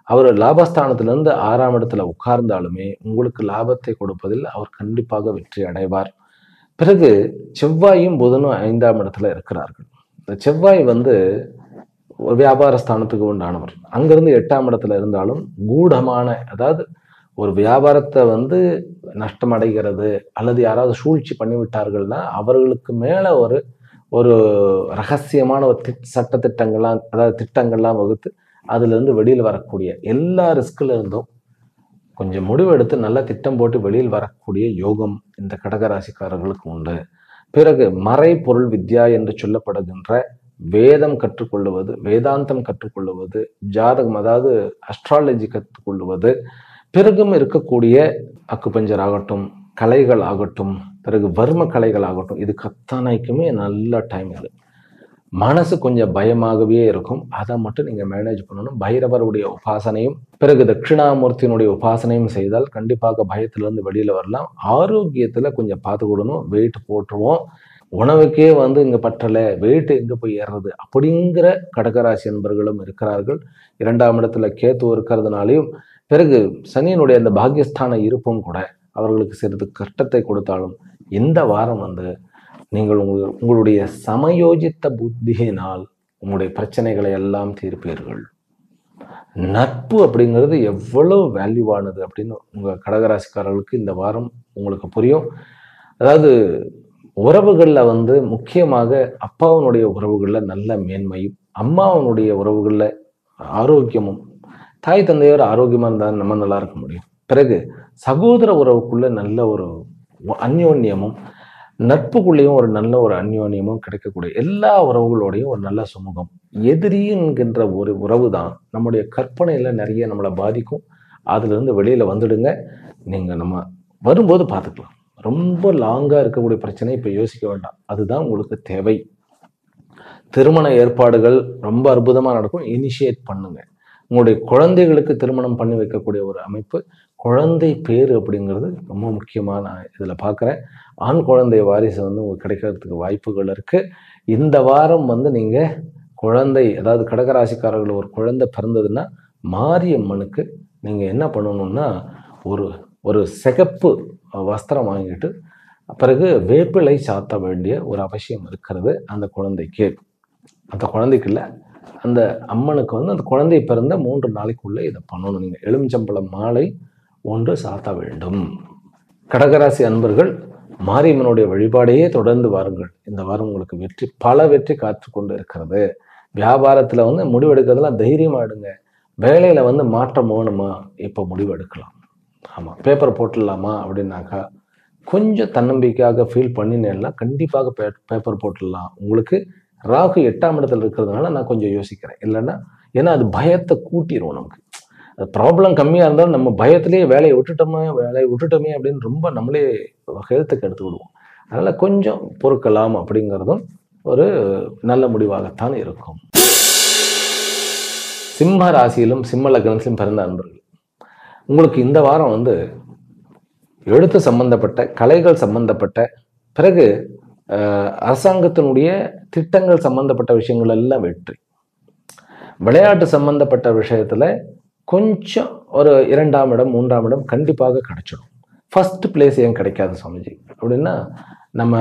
S2: அவர் லாபஸ்தானத்திலிருந்து 6ஆம் இடத்துல உட்கார்ந்தாலுமே உங்களுக்கு லாபத்தை கொடுப்பதில் அவர் கண்டிப்பாக வெற்றி அடைவார். பிறகு செவ்வாயும் புதனும் 5ஆம் இடத்துல இருக்கிறார்கள். இந்த செவ்வாய் வந்து ஒரு வியாபார ஸ்தானத்துக்கு உண்டானவர். அங்கிருந்து 8ஆம் இடத்துல இருந்தாலும் கூடமான, அதாவது ஒரு வியாபாரத்தை வந்து நஷ்டம் அடைகிறது அல்லது யாராவது சூழ்ச்சி பண்ணிவிட்டார்கள்னா அவர்களுக்கு மேல ஒரு ஒரு ரகசியமான ஒரு சட்டத்திட்டங்கள்லாம், அதாவது திட்டங்கள்லாம் வகுத்து அதுல இருந்து வெளியில் வரக்கூடிய எல்லா ரிஸ்க்ல இருந்தும் கொஞ்சம் முடிவெடுத்து நல்ல திட்டம் போட்டு வெளியில் வரக்கூடிய யோகம் இந்த கடகராசிக்காரர்களுக்கு உண்டு. பிறகு மறை பொருள் வித்யா என்று சொல்லப்படுகின்ற வேதம் கற்றுக்கொள்ளுவது, வேதாந்தம் கற்றுக்கொள்ளுவது, ஜாதகம் அதாவது அஸ்ட்ராலஜி கற்றுக்கொள்ளுவது, பிறகும் இருக்கக்கூடிய அக்குபஞ்சர் ஆகட்டும், கலைகள் ஆகட்டும், பிறகு வர்ம கலைகள் ஆகட்டும், இதுக்கு அத்தனைக்குமே நல்ல டைம் இது. மனசு கொஞ்சம் பயமாகவே இருக்கும். அதை மட்டும் நீங்கள் மேனேஜ் பண்ணணும். பைரவருடைய உபாசனையும் பிறகு தட்சிணாமூர்த்தியினுடைய உபாசனையும் செய்தால் கண்டிப்பாக பயத்திலிருந்து வெளியில் வரலாம். ஆரோக்கியத்தில் கொஞ்சம் பார்த்துக்கிடணும். வெயிட் போட்டுருவோம், உணவுக்கே வந்து இங்கே பற்றலை, வெயிட் எங்கே போய் ஏறுறது அப்படிங்கிற கடகராசி என்பர்களும் இருக்கிறார்கள். 2ஆம் இடத்துல கேத்து இருக்கிறதுனாலையும் பிறகு சனியினுடைய அந்த பாக்கியஸ்தான இருப்பும் கூட அவர்களுக்கு சிறிது கஷ்டத்தை கொடுத்தாலும் இந்த வாரம் வந்து நீங்கள் உங்களுடைய சமயோஜித்த புத்தியினால் உங்களுடைய பிரச்சனைகளை எல்லாம் தீர்ப்பீர்கள். நட்பு அப்படிங்கிறது எவ்வளவு வேல்யூவானது அப்படின்னு உங்கள் கடகராசிக்காரர்களுக்கு இந்த வாரம் உங்களுக்கு புரியும். அதாவது உறவுகளில் வந்து முக்கியமாக அப்பாவனுடைய உறவுகளில் நல்ல மேன்மையும், அம்மாவனுடைய உறவுகளில் ஆரோக்கியமும், தாய் தந்தையோர் ஆரோக்கியமாக இருந்தால் நம்ம நல்லா இருக்க முடியும். பிறகு சகோதர உறவுக்குள்ள நல்ல ஒரு அந்யோன்யமும், நட்புக்குள்ளேயும் ஒரு நல்ல ஒரு அந்யோன்யமும் கிடைக்கக்கூடிய எல்லா உறவுகளோடையும் ஒரு நல்ல சுமூகம். எதிரி என்கின்ற ஒரு உறவு தான் நம்முடைய கற்பனையில் நிறைய நம்மளை பாதிக்கும். அதுலேருந்து வெளியில் வந்துடுங்க. நீங்கள் நம்ம வரும்போது பார்த்துக்கலாம். ரொம்ப லாங்காக இருக்கக்கூடிய பிரச்சனை இப்போ யோசிக்க வேண்டாம். அதுதான் உங்களுக்கு தேவை. திருமண ஏற்பாடுகள் ரொம்ப அற்புதமாக நடக்கும். இனிஷியேட் பண்ணுங்க. உங்களுடைய குழந்தைகளுக்கு திருமணம் பண்ணி வைக்கக்கூடிய ஒரு அமைப்பு, குழந்தை பேர் அப்படிங்கிறது ரொம்ப முக்கியமான இதில் பார்க்குறேன். ஆண் குழந்தை வாரிசு வந்து உங்களுக்கு கிடைக்கிறதுக்கு வாய்ப்புகள் இருக்குது. இந்த வாரம் வந்து நீங்கள் குழந்தை, அதாவது கடகராசிக்காரர்கள் ஒரு குழந்தை பிறந்ததுன்னா மாரியம்மனுக்கு நீங்கள் என்ன பண்ணணும்னா ஒரு சிகப்பு வஸ்திரம் வாங்கிட்டு பிறகு வேப்பிலை சாத்த வேண்டிய ஒரு அவசியம் இருக்கிறது அந்த குழந்தைக்கு. அந்த குழந்தைக்கு இல்லை, அந்த அம்மனுக்கு வந்து அந்த குழந்தை பிறந்த 3 நாளைக்குள்ளே இதை பண்ணணும். நீங்கள் எலுமிச்சம்பழம் மாலை 1 சாத்த வேண்டும். கடகராசி அன்பர்கள் மாரியம்மனுடைய வழிபாடையே தொடர்ந்து வாருங்கள். இந்த வாரம் உங்களுக்கு வெற்றி, பல வெற்றி காத்து கொண்டு இருக்கிறது. வியாபாரத்தில் வந்து முடிவெடுக்கிறதுலாம் தைரியமாக எடுங்க. வேலையில் வந்து மாற்றம் வேணுமா, இப்போ முடிவெடுக்கலாம். ஆமாம், பேப்பர் போட்டுடலாமா அப்படின்னாக்கா கொஞ்சம் தன்னம்பிக்கையாக ஃபீல் பண்ணினேன்னா கண்டிப்பாக பேப்பர் போட்டுடலாம். உங்களுக்கு ராகு 8ஆம் இடத்துல இருக்கிறதுனால நான் கொஞ்சம் யோசிக்கிறேன். இல்லைன்னா ஏன்னா அது பயத்தை கூட்டிடும். நமக்கு அது ப்ராப்ளம் கம்மியாக இருந்தாலும் நம்ம பயத்திலேயே வேலையை விட்டுட்டோமே அப்படின்னு ரொம்ப நம்மளே ஹெல்த்துக்கு எடுத்து விடுவோம். அதனால் கொஞ்சம் பொறுக்கலாம் அப்படிங்கிறதும் ஒரு நல்ல முடிவாகத்தான் இருக்கும். சிம்ம ராசியிலும் சிம்ம லக்னத்திலும் பிறந்த அன்பர்கள், உங்களுக்கு இந்த வாரம் வந்து எழுத்து சம்பந்தப்பட்ட, கலைகள் சம்பந்தப்பட்ட, பிறகு அரசாங்கத்தினுடைய திட்டங்கள் சம்பந்தப்பட்ட விஷயங்கள் எல்லாம் வெற்றி. விளையாட்டு சம்பந்தப்பட்ட விஷயத்துல கொஞ்சம் ஒரு 2ஆம் இடம் 3ஆம் இடம் கண்டிப்பாக கிடைச்சிடும். ஃபர்ஸ்ட் பிளேஸ் ஏன் கிடைக்காது சுவாமிஜி அப்படின்னா, நம்ம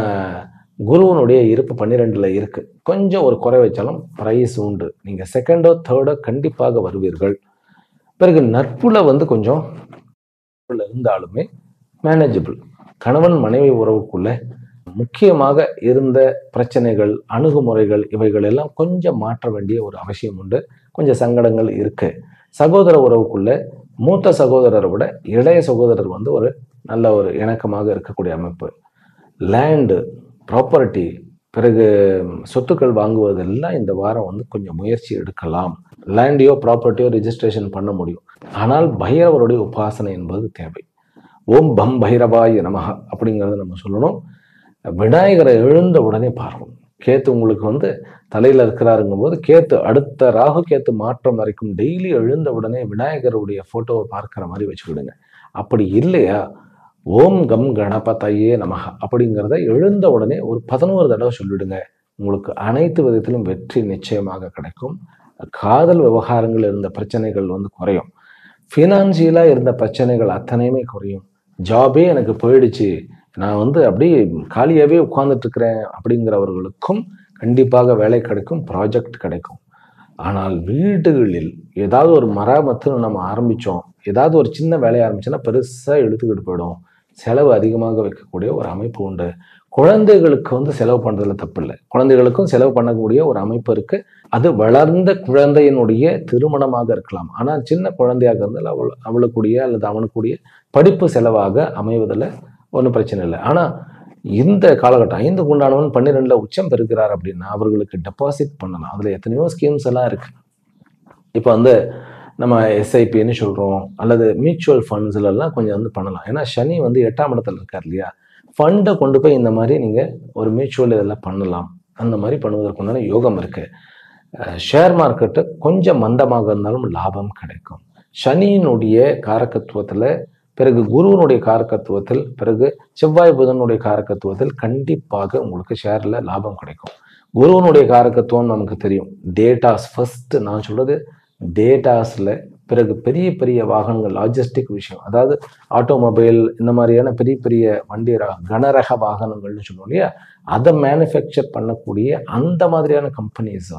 S2: குருவனுடைய இருப்பு 12ல் இருக்கு. கொஞ்சம் ஒரு குறை வச்சாலும் பிரைஸ் உண்டு. நீங்க 2ண்டோ 3ர்டோ கண்டிப்பாக வருவீர்கள். பிறகு நட்புல கொஞ்சம் இருந்தாலுமே மேனேஜபிள். கணவன் மனைவி உறவுக்குள்ள முக்கியமாக இருந்த பிரச்சனைகள், அணுகுமுறைகள் இவைகள் எல்லாம் கொஞ்சம் மாற்ற வேண்டிய ஒரு அவசியம் உண்டு. கொஞ்சம் சங்கடங்கள் இருக்கு. சகோதர உறவுக்குள்ள மூத்த சகோதரரை விட இளைய சகோதரர் ஒரு நல்ல ஒரு இணக்கமாக இருக்கக்கூடிய அமைப்பு. லேண்டு, ப்ராப்பர்ட்டி, பிறகு சொத்துக்கள் வாங்குவதெல்லாம் இந்த வாரம் கொஞ்சம் முயற்சி எடுக்கலாம். லேண்டையோ ப்ராப்பர்ட்டியோ ரிஜிஸ்ட்ரேஷன் பண்ண முடியும். ஆனால் பைரவருடைய உபாசனை என்பது தேவை. ஓம் பம் பைரவாய நமஹ அப்படிங்கிறத நம்ம சொல்லணும். விநாயகரை எழுந்த உடனே பார்க்கணும். கேத்து உங்களுக்கு தலையில இருக்கிறாருங்கும் போது கேத்து அடுத்த ராகு கேத்து மாற்றம் வரைக்கும் டெய்லி எழுந்த உடனே விநாயகருடைய போட்டோவை பார்க்கிற மாதிரி வச்சுக்கிடுங்க. அப்படி இல்லையா, ஓம் கம் கணபதையே நமஹ அப்படிங்கிறத எழுந்த உடனே ஒரு 11 தடவை சொல்லிடுங்க. உங்களுக்கு அனைத்து விதத்திலும் வெற்றி நிச்சயமாக கிடைக்கும். காதல் விவகாரங்கள் இருந்த பிரச்சனைகள் குறையும். ஃபினான்சியலா இருந்த பிரச்சனைகள் அத்தனையுமே குறையும். ஜாபே எனக்கு போயிடுச்சு, நான் அப்படியே காலியாவே உட்கார்ந்துட்டு இருக்கிறேன் அப்படிங்கிறவர்களுக்கும் கண்டிப்பாக வேலை கிடைக்கும், ப்ராஜெக்ட் கிடைக்கும். ஆனால் வீடுகளில் ஏதாவது ஒரு மராமத்துன்னு நம்ம ஆரம்பிச்சோம், ஏதாவது ஒரு சின்ன வேலையை ஆரம்பிச்சோன்னா பெருசா இழுத்துக்கிட்டு போயிடும். செலவு அதிகமாக வைக்கக்கூடிய ஒரு அமைப்பு உண்டு. குழந்தைகளுக்கு செலவு பண்றதுல தப்பு இல்லை. குழந்தைகளுக்கும் செலவு பண்ணக்கூடிய ஒரு அமைப்பு இருக்கு. அது வளர்ந்த குழந்தையினுடைய திருமணமாக இருக்கலாம். ஆனால் சின்ன குழந்தையாக இருந்தால் அவளுக்குடைய அல்லது அவனுக்குடைய படிப்பு செலவாக அமைவதில் ஒன்றும் பிரச்சனை இல்லை. ஆனா இந்த காலகட்டம் 5க்கு உண்டானவன் 12ல உச்சம் பெறுகிறார் அப்படின்னா அவர்களுக்கு டெபாசிட் பண்ணலாம். அதுல எத்தனையோ ஸ்கீம்ஸ் எல்லாம் இருக்கு. இப்போ நம்ம எஸ்ஐபின்னு சொல்றோம், அல்லது மியூச்சுவல் ஃபண்ட்ஸ்ல எல்லாம் கொஞ்சம் பண்ணலாம். ஏன்னா சனி 8ஆம் இடத்துல இருக்கார் இல்லையா, ஃபண்டை கொண்டு போய் இந்த மாதிரி நீங்க ஒரு மியூச்சுவல் இதெல்லாம் பண்ணலாம். அந்த மாதிரி பண்ணுவதற்குண்டான யோகம் இருக்கு. ஷேர் மார்க்கெட்டு கொஞ்சம் மந்தமாக இருந்தாலும் லாபம் கிடைக்கும். சனியினுடைய காரகத்துவத்துல, பிறகு குருவனுடைய காரகத்துவத்தில், பிறகு செவ்வாய் புதனுடைய காரகத்துவத்தில் கண்டிப்பாக உங்களுக்கு ஷேர்ல லாபம் கிடைக்கும். குருவனுடைய காரகத்துவம் நமக்கு தெரியும். டேட்டாஸ் ஃபர்ஸ்ட், நான் சொல்றது டேட்டாஸ்ல, பிறகு பெரிய பெரிய வாகனங்கள், லாஜிஸ்டிக் விஷயம், அதாவது ஆட்டோமொபைல், இந்த மாதிரியான பெரிய பெரிய வண்டி கனரக வாகனங்கள்னு சொல்லுவோம் இல்லையா, அதை மேனுஃபேக்சர் பண்ணக்கூடிய அந்த மாதிரியான கம்பெனிஸ்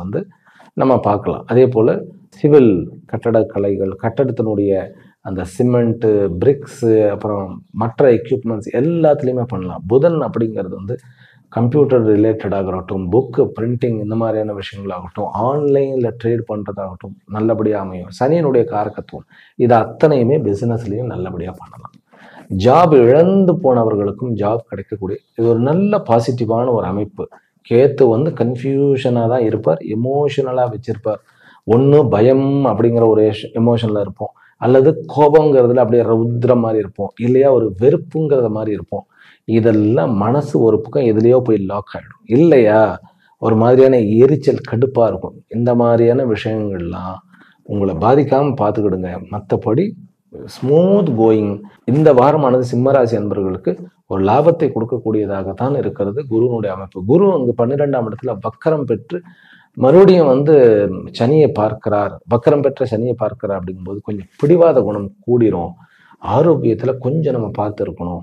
S2: நம்ம பார்க்கலாம். அதே போல சிவில் கட்டடக்கலைகள், கட்டடத்தினுடைய அந்த சிமெண்ட்டு, பிரிக்ஸு, அப்புறம் மற்ற எக்யூப்மெண்ட்ஸ் எல்லாத்துலேயுமே பண்ணலாம். புதன் அப்படிங்கிறது கம்ப்யூட்டர் ரிலேட்டடாகட்டும், புக்கு பிரிண்டிங், இந்த மாதிரியான விஷயங்களாகட்டும், ஆன்லைனில் ட்ரேட் பண்ணுறதாகட்டும் நல்லபடியாக அமையும். சனியினுடைய காரகத்துவம் இது அத்தனையுமே பிஸ்னஸ்லேயும் நல்லபடியாக பண்ணலாம். ஜாப் இழந்து போனவர்களுக்கும் ஜாப் கிடைக்கக்கூடிய இது ஒரு நல்ல பாசிட்டிவான ஒரு அமைப்பு. கேத்து கன்ஃபியூஷனாக தான் இருப்பார், எமோஷனலாக வச்சிருப்பார். ஒன்று பயம் அப்படிங்கிற ஒரு எமோஷனில் இருப்போம், அல்லது கோபங்கிறதுல அப்படியே ரௌத்ர மாதிரி இருப்போம், இல்லையா ஒரு வெறுப்புங்கிறத மாதிரி இருப்போம். இதெல்லாம் மனசு ஒரு பக்கம் எதுலையோ போய் லாக் ஆகிடும், இல்லையா ஒரு மாதிரியான எரிச்சல், கடுப்பாக இருக்கும். இந்த மாதிரியான விஷயங்கள்லாம் உங்களை பாதிக்காமல் பார்த்துக்கிடுங்க. மற்றபடி ஸ்மூத் கோயிங். இந்த வாரமானது சிம்மராசி அன்பர்களுக்கு ஒரு லாபத்தை கொடுக்கக்கூடியதாகத்தான் இருக்கிறது குருவனுடைய அமைப்பு. குரு 12ஆம் இடத்துல வக்கரம் பெற்று மறுபடியும் சனியை பார்க்கிறார். வக்கரம் பெற்ற சனியை பார்க்கிறார் அப்படிங்கும்போது கொஞ்சம் பிடிவாத குணம் கூடிரும். ஆரோக்கியத்துல கொஞ்சம் நம்ம பார்த்து இருக்கணும்.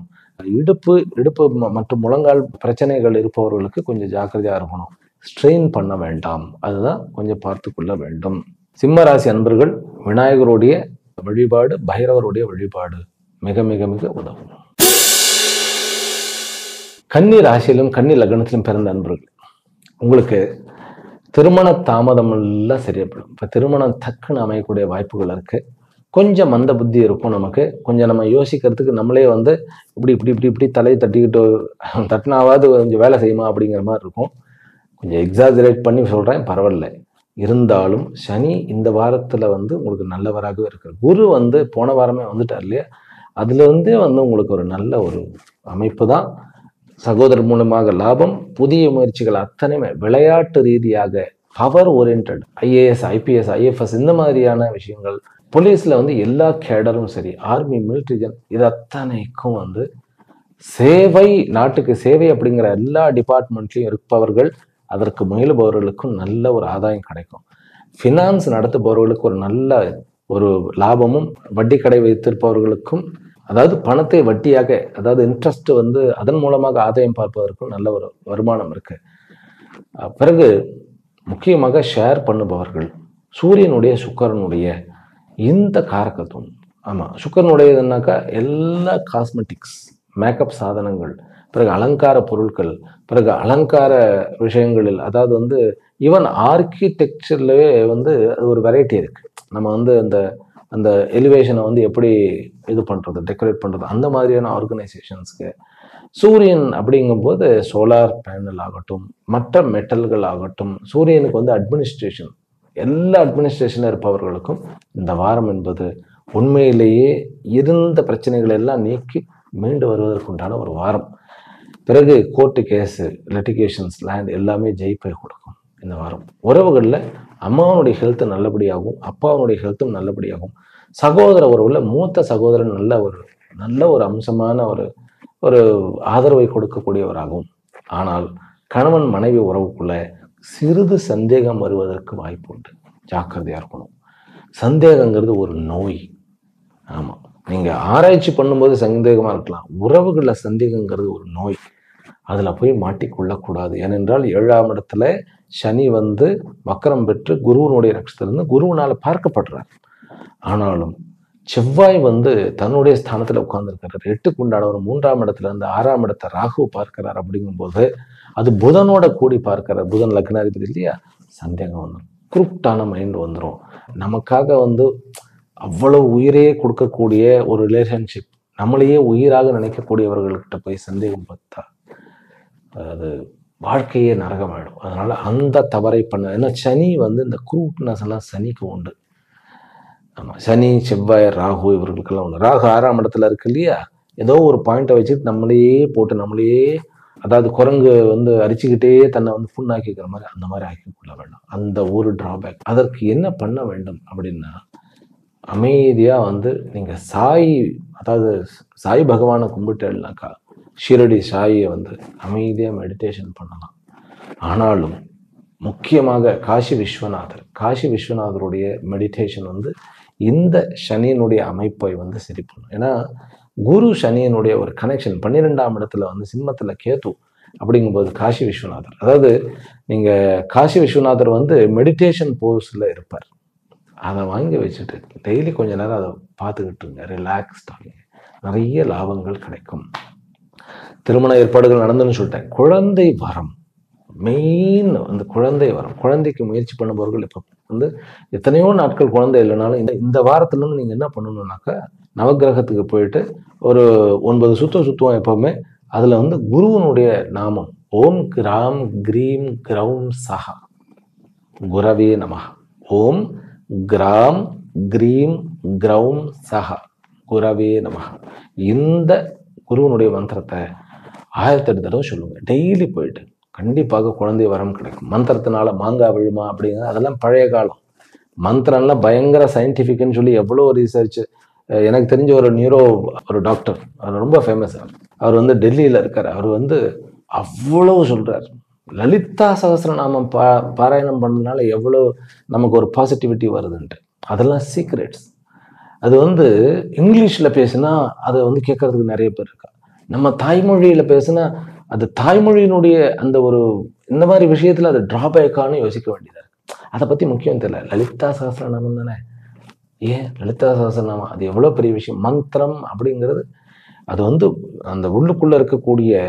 S2: இடுப்பு மற்றும் முழங்கால் பிரச்சனைகள் இருப்பவர்களுக்கு கொஞ்சம் ஜாக்கிரதையா இருக்கணும். ஸ்ட்ரெயின் பண்ண வேண்டாம், அதுதான் கொஞ்சம் பார்த்து கொள்ள வேண்டும். சிம்மராசி அன்பர்கள் விநாயகருடைய வழிபாடு, பைரவருடைய வழிபாடு மிக மிக மிக உதவும். கன்னி ராசியிலும் கன்னி லக்னத்திலும் பிறந்த அன்பர்கள், உங்களுக்கு திருமண தாமதம் எல்லாம் சரியாப்படும். இப்போ திருமணம் டக்குன்னு அமையக்கூடிய வாய்ப்புகள் இருக்கு. கொஞ்சம் மந்த புத்தி இருக்கும். நமக்கு கொஞ்சம் நம்ம யோசிக்கிறதுக்கு நம்மளே இப்படி இப்படி இப்படி இப்படி தலையை தட்டிக்கிட்டு தட்டினாவது கொஞ்சம் வேலை செய்யுமா அப்படிங்கிற மாதிரி இருக்கும். கொஞ்சம் எக்ஸாஜரேட் பண்ணி சொல்றேன், பரவாயில்ல. இருந்தாலும் சனி இந்த வாரத்துல உங்களுக்கு நல்லவராகவே இருக்கு. குரு போன வாரமே வந்துட்டார் இல்லையா, அதுல இருந்தே உங்களுக்கு ஒரு நல்ல ஒரு அமைப்பு தான். சகோதரர் மூலமாக லாபம், புதிய முயற்சிகள் அத்தனையுமே விளையாட்டு ரீதியாக power orient, IAS, IPS, IFS, இந்த மாதிரியான விஷயங்கள், போலீஸ்ல எல்லா கேடரும் சரி, ஆர்மி, மிலிட்ரி, இது அத்தனைக்கும் சேவை, நாட்டுக்கு சேவை அப்படிங்கிற எல்லா டிபார்ட்மெண்ட்லையும் இருப்பவர்கள், அதற்கு முயலுபவர்களுக்கும் நல்ல ஒரு ஆதாயம் கிடைக்கும். ஃபினான்ஸ் நடத்துபவர்களுக்கு ஒரு நல்ல ஒரு லாபமும், வட்டி கடை வைத்திருப்பவர்களுக்கும், அதாவது பணத்தை வட்டியாக, அதாவது இன்ட்ரெஸ்ட் வந்து அதன் மூலமாக ஆதாயம் பார்ப்பதற்கும் நல்ல ஒரு வருமானம் இருக்கு. பிறகு முக்கியமாக ஷேர் பண்ணுபவர்கள், சூரியனுடைய சுக்கிரனுடைய இந்த காரகத்துவம். ஆமாம், சுக்கிரனுடையதுன்னாக்கா எல்லா காஸ்மெட்டிக்ஸ், மேக்கப் சாதனங்கள், பிறகு அலங்கார பொருட்கள், பிறகு அலங்கார விஷயங்களில், அதாவது வந்து ஈவன் ஆர்கிடெக்சர்லவே வந்து அது ஒரு வெரைட்டி இருக்கு. நம்ம வந்து அந்த அந்த எலிவேஷனை வந்து எப்படி இது பண்றது, டெக்கரேட் பண்றது, அந்த மாதிரியான ஆர்கனைசேஷன்ஸ்க்கு சூரியன் அப்படிங்கும்போது சோலார் பேனல் ஆகட்டும், மற்ற மெட்டல்கள் ஆகட்டும், சூரியனுக்கு வந்து அட்மினிஸ்ட்ரேஷன், எல்லா அட்மினிஸ்ட்ரேஷனில் இருப்பவர்களுக்கும் இந்த வாரம் என்பது உண்மையிலேயே இருந்த பிரச்சனைகள் எல்லாம் நீக்கி மீண்டு வருவதற்குண்டான ஒரு வாரம். பிறகு கோர்ட்டு கேஸு, லிட்டிகேஷன்ஸ், லேண்ட் எல்லாமே ஜெயிப்பை கொடுக்கும் இந்த வாரம். உறவுகளில் அம்மாவனுடைய ஹெல்த் நல்லபடியாகும், அப்பாவனுடைய ஹெல்த்தும் நல்லபடியாகும். சகோதர உறவுல மூத்த சகோதரன் நல்ல ஒரு அம்சமான ஒரு ஆதரவை கொடுக்கக்கூடியவராகும். ஆனால் கணவன் மனைவி உறவுக்குள்ள சிறிது சந்தேகம் வருவதற்கு வாய்ப்பு உண்டு. ஜாக்கிரதையா இருக்கணும். சந்தேகங்கிறது ஒரு நோய். ஆமா, நீங்க ஆராய்ச்சி பண்ணும்போது சந்தேகமா இருக்கலாம். உறவுகள சந்தேகங்கிறது ஒரு நோய். அதுல போய் மாட்டிக்கொள்ளக்கூடாது. ஏனென்றால் 7ஆம் இடத்துல சனி வந்து வக்கரம் பெற்று குருவனுடைய நட்சத்திரம் குருவனால பார்க்கப்படுறார். ஆனாலும் செவ்வாய் வந்து தன்னுடைய ஸ்தானத்துல உட்கார்ந்துருக்கிறார். 8க்கு உண்டானவர் 3ஆம் இடத்துல இருந்து 6ஆம் இடத்தை ராகு பார்க்கிறார். அப்படிங்கும்போது அது புதனோட கூடி பார்க்கிறார். புதன் லக்னாதிபதி இல்லையா? சந்தேகம் வந்துடும், குரூப்டான மைண்ட் வந்துடும். நமக்காக வந்து அவ்வளவு உயிரையே கொடுக்கக்கூடிய ஒரு ரிலேஷன்ஷிப், நம்மளையே உயிராக நினைக்கக்கூடியவர்கள்கிட்ட போய் சந்தேகம் பார்த்தா அது வாழ்க்கையே நரகமாயிடும். அதனால அந்த தவறை பண்ண, ஏன்னா சனி வந்து இந்த குரூட்னஸ் எல்லாம் சனிக்கு உண்டு. ஆமா, சனி செவ்வாய் ராகு இவர்களுக்கெல்லாம் உண்டு. ராகு 6ஆம் இடத்துல இருக்கு இல்லையா? ஏதோ ஒரு பாயிண்ட்டை வச்சுட்டு நம்மளையே போட்டு, நம்மளையே, அதாவது குரங்கு வந்து அரிச்சுக்கிட்டே தன்னை வந்து புண்ணாக்கிக்கிற மாதிரி, அந்த மாதிரி ஆக்கி கொள்ள வேண்டாம். அந்த ஒரு டிராபேக். அதற்கு என்ன பண்ண வேண்டும் அப்படின்னா, அமைதியா வந்து நீங்க அதாவது சாய் பகவானை கும்பிட்டேன்னாக்கா, ஷிரடி சாயை வந்து அமைதியா மெடிடேஷன் பண்ணலாம். ஆனாலும் முக்கியமாக காசி விஸ்வநாதருடைய மெடிடேஷன் வந்து இந்த சனியினுடைய அமைப்பை வந்து சரி பண்ணும். ஏன்னா குரு சனியினுடைய ஒரு கனெக்ஷன் 12ஆம் இடத்துல வந்து சிம்மத்துல கேது அப்படிங்கும்போது காசி விஸ்வநாதர், அதாவது நீங்க காசி விஸ்வநாதர் வந்து மெடிடேஷன் போஸ்ல இருப்பார். அதை வாங்கி வச்சுட்டு டெய்லி கொஞ்ச நேரம் அதை பார்த்துக்கிட்டுருங்க, ரிலாக்ஸ்டாக, நிறைய லாபங்கள் கிடைக்கும். திருமண ஏற்பாடுகள் நடந்துன்னு சொல்லிட்டேன். குழந்தை வரம் மெயின், அந்த குழந்தை வரம், குழந்தைக்கு முயற்சி பண்ணுபவர்கள் இப்போ வந்து எத்தனையோ நாட்கள் குழந்தை இல்லைனாலும் இந்த வாரத்துலேருந்து நீங்கள் என்ன பண்ணணும்னாக்கா, நவகிரகத்துக்கு போயிட்டு ஒரு 9 சுற்றுவோம் எப்பவுமே. அதில் வந்து குருவனுடைய நாமம் ஓம் கிராம் கிரீம் கிரௌம் சஹா குரவே நமஹ, ஓம் கிராம் கிரீம் கிரௌம் சஹா குரவே நமஹ, இந்த குருவனுடைய மந்திரத்தை 1008 தடவை சொல்லுங்க டெய்லி போயிட்டு. கண்டிப்பாக குழந்தை வரம் கிடைக்கும். மந்திரத்தினால மாங்காய் விழுமா அப்படிங்கிறது அதெல்லாம் பழைய காலம். மந்திரம்லாம் பயங்கர சயின்டிஃபிக்னு சொல்லி எவ்வளோ ரிசர்ச். எனக்கு தெரிஞ்ச ஒரு டாக்டர், அவர் ரொம்ப ஃபேமஸ். அவர் வந்து டெல்லியில் இருக்கார். அவர் வந்து அவ்வளவு சொல்றார். லலிதா சகஸ்ரநாமம் பாராயணம் பண்ணதுனால எவ்வளோ நமக்கு ஒரு பாசிட்டிவிட்டி வருதுன்ட்டு. அதெல்லாம் சீக்ரெட்ஸ். அது வந்து இங்கிலீஷில் பேசினா அதை வந்து கேட்கறதுக்கு நிறைய பேர் இருக்கா. நம்ம தாய்மொழியில் பேசினா அது தாய்மொழியினுடைய அந்த ஒரு இந்த மாதிரி விஷயத்தில் அது டிராபேக்கான்னு யோசிக்க வேண்டியதாக இருக்கு. அதை பற்றி முக்கியம் தெரியல. லலிதா சகஸ்ரநாமம் தானே, ஏன் லலிதா சகஸ்ரநாமம் அது எவ்வளோ பெரிய விஷயம். மந்திரம் அப்படிங்கிறது அது வந்து அந்த உள்ளுக்குள்ளே இருக்கக்கூடிய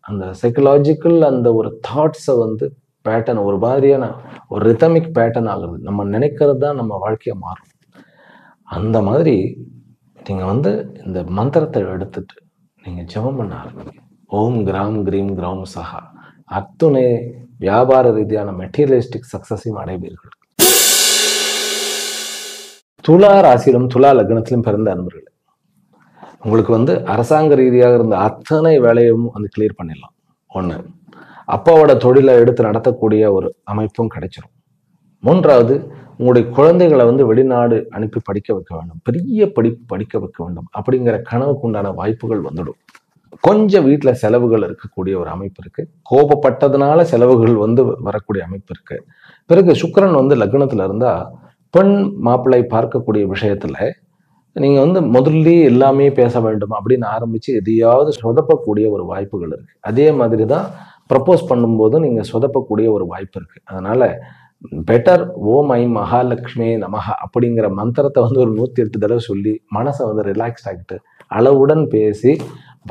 S2: அந்த சைக்கலாஜிக்கல் அந்த ஒரு தாட்ஸை வந்து பேட்டர்ன், ஒரு மாதிரியான ஒரு ரிதமிக் பேட்டர்ன் ஆகுறது. நம்ம நினைக்கிறது தான் நம்ம வாழ்க்கையை மாறும். அந்த மாதிரி நீங்கள் வந்து இந்த மந்திரத்தை எடுத்துட்டு நீங்கள் ஜெபம் பண்ண ஆரம்பிங்க. ஓம் கிராம் கிரீம் கிரௌம் சஹா. அத்துணை வியாபார ரீதியான மெட்டீரியலிஸ்டிக் சக்சஸையும் அடைவீர்கள். துலா ராசியிலும் துலா லக்னத்திலும் பிறந்த அன்பர்களே, உங்களுக்கு வந்து அரசாங்க ரீதியாக இருந்த அத்தனை வேலையும் வந்து கிளியர் பண்ணிடலாம். ஒன்று, அப்பாவோட தொழிலை எடுத்து நடத்தக்கூடிய ஒரு அமைப்பும் கிடைச்சிடும். 3வது, உங்களுடைய குழந்தைகளை வந்து வெளிநாடு அனுப்பி படிக்க வைக்க வேண்டும், பெரிய படிப்பு படிக்க வைக்க வேண்டும் அப்படிங்கிற கனவுக்கு உண்டான வாய்ப்புகள் வந்துடும். கொஞ்சம் வீட்டில் செலவுகள் இருக்கக்கூடிய ஒரு அமைப்பு இருக்கு. கோபப்பட்டதுனால செலவுகள் வரக்கூடிய அமைப்பு இருக்கு. பிறகு சுக்கிரன் லக்னத்துல இருந்தா பெண் மாப்பிள்ளை பார்க்கக்கூடிய விஷயத்துல நீங்க முதல்லயே எல்லாமே பேச வேண்டும் அப்படின்னு ஆரம்பிச்சு எதையாவது சொதப்பக்கூடிய ஒரு வாய்ப்புகள் இருக்கு. அதே மாதிரி தான் ப்ரப்போஸ் பண்ணும்போது நீங்க சொதப்பக்கூடிய ஒரு வாய்ப்பு இருக்கு. அதனால பெட்டர் ஓம் ஐ மகாலட்சுமி நமஹ அப்படிங்கிற மந்திரத்தை ஒரு 108 தடவை சொல்லி மனசை ரிலாக்ஸ்ட் ஆகிட்டு அளவுடன் பேசி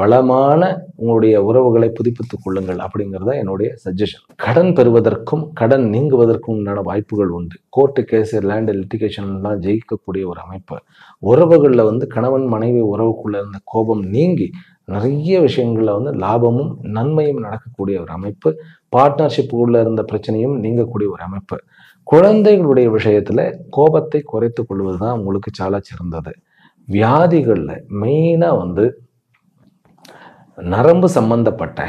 S2: வளமான உங்களுடைய உறவுகளை புதுப்பித்துக் கொள்ளுங்கள் அப்படிங்கிறத என்னுடைய சஜஷன். கடன் பெறுவதற்கும் கடன் நீங்குவதற்கும் உண்டான வாய்ப்புகள் உண்டு. கோர்ட்டு கேஸ் லேண்ட் லிட்டிகேஷன்லாம் ஜெயிக்கக்கூடிய ஒரு அமைப்பு. உறவுகளில் கணவன் மனைவி உறவுக்குள்ள இருந்த கோபம் நீங்கி நிறைய விஷயங்கள்ல லாபமும் நன்மையும் நடக்கக்கூடிய ஒரு அமைப்பு. பார்ட்னர்ஷிப்புக்குள்ள இருந்த பிரச்சனையும் நீங்கக்கூடிய ஒரு அமைப்பு. குழந்தைகளுடைய விஷயத்துல கோபத்தை குறைத்து கொள்வதுதான் உங்களுக்கு சால சிறந்தது. வியாதிகள்ல மெயினா நரம்பு சம்பந்தப்பட்ட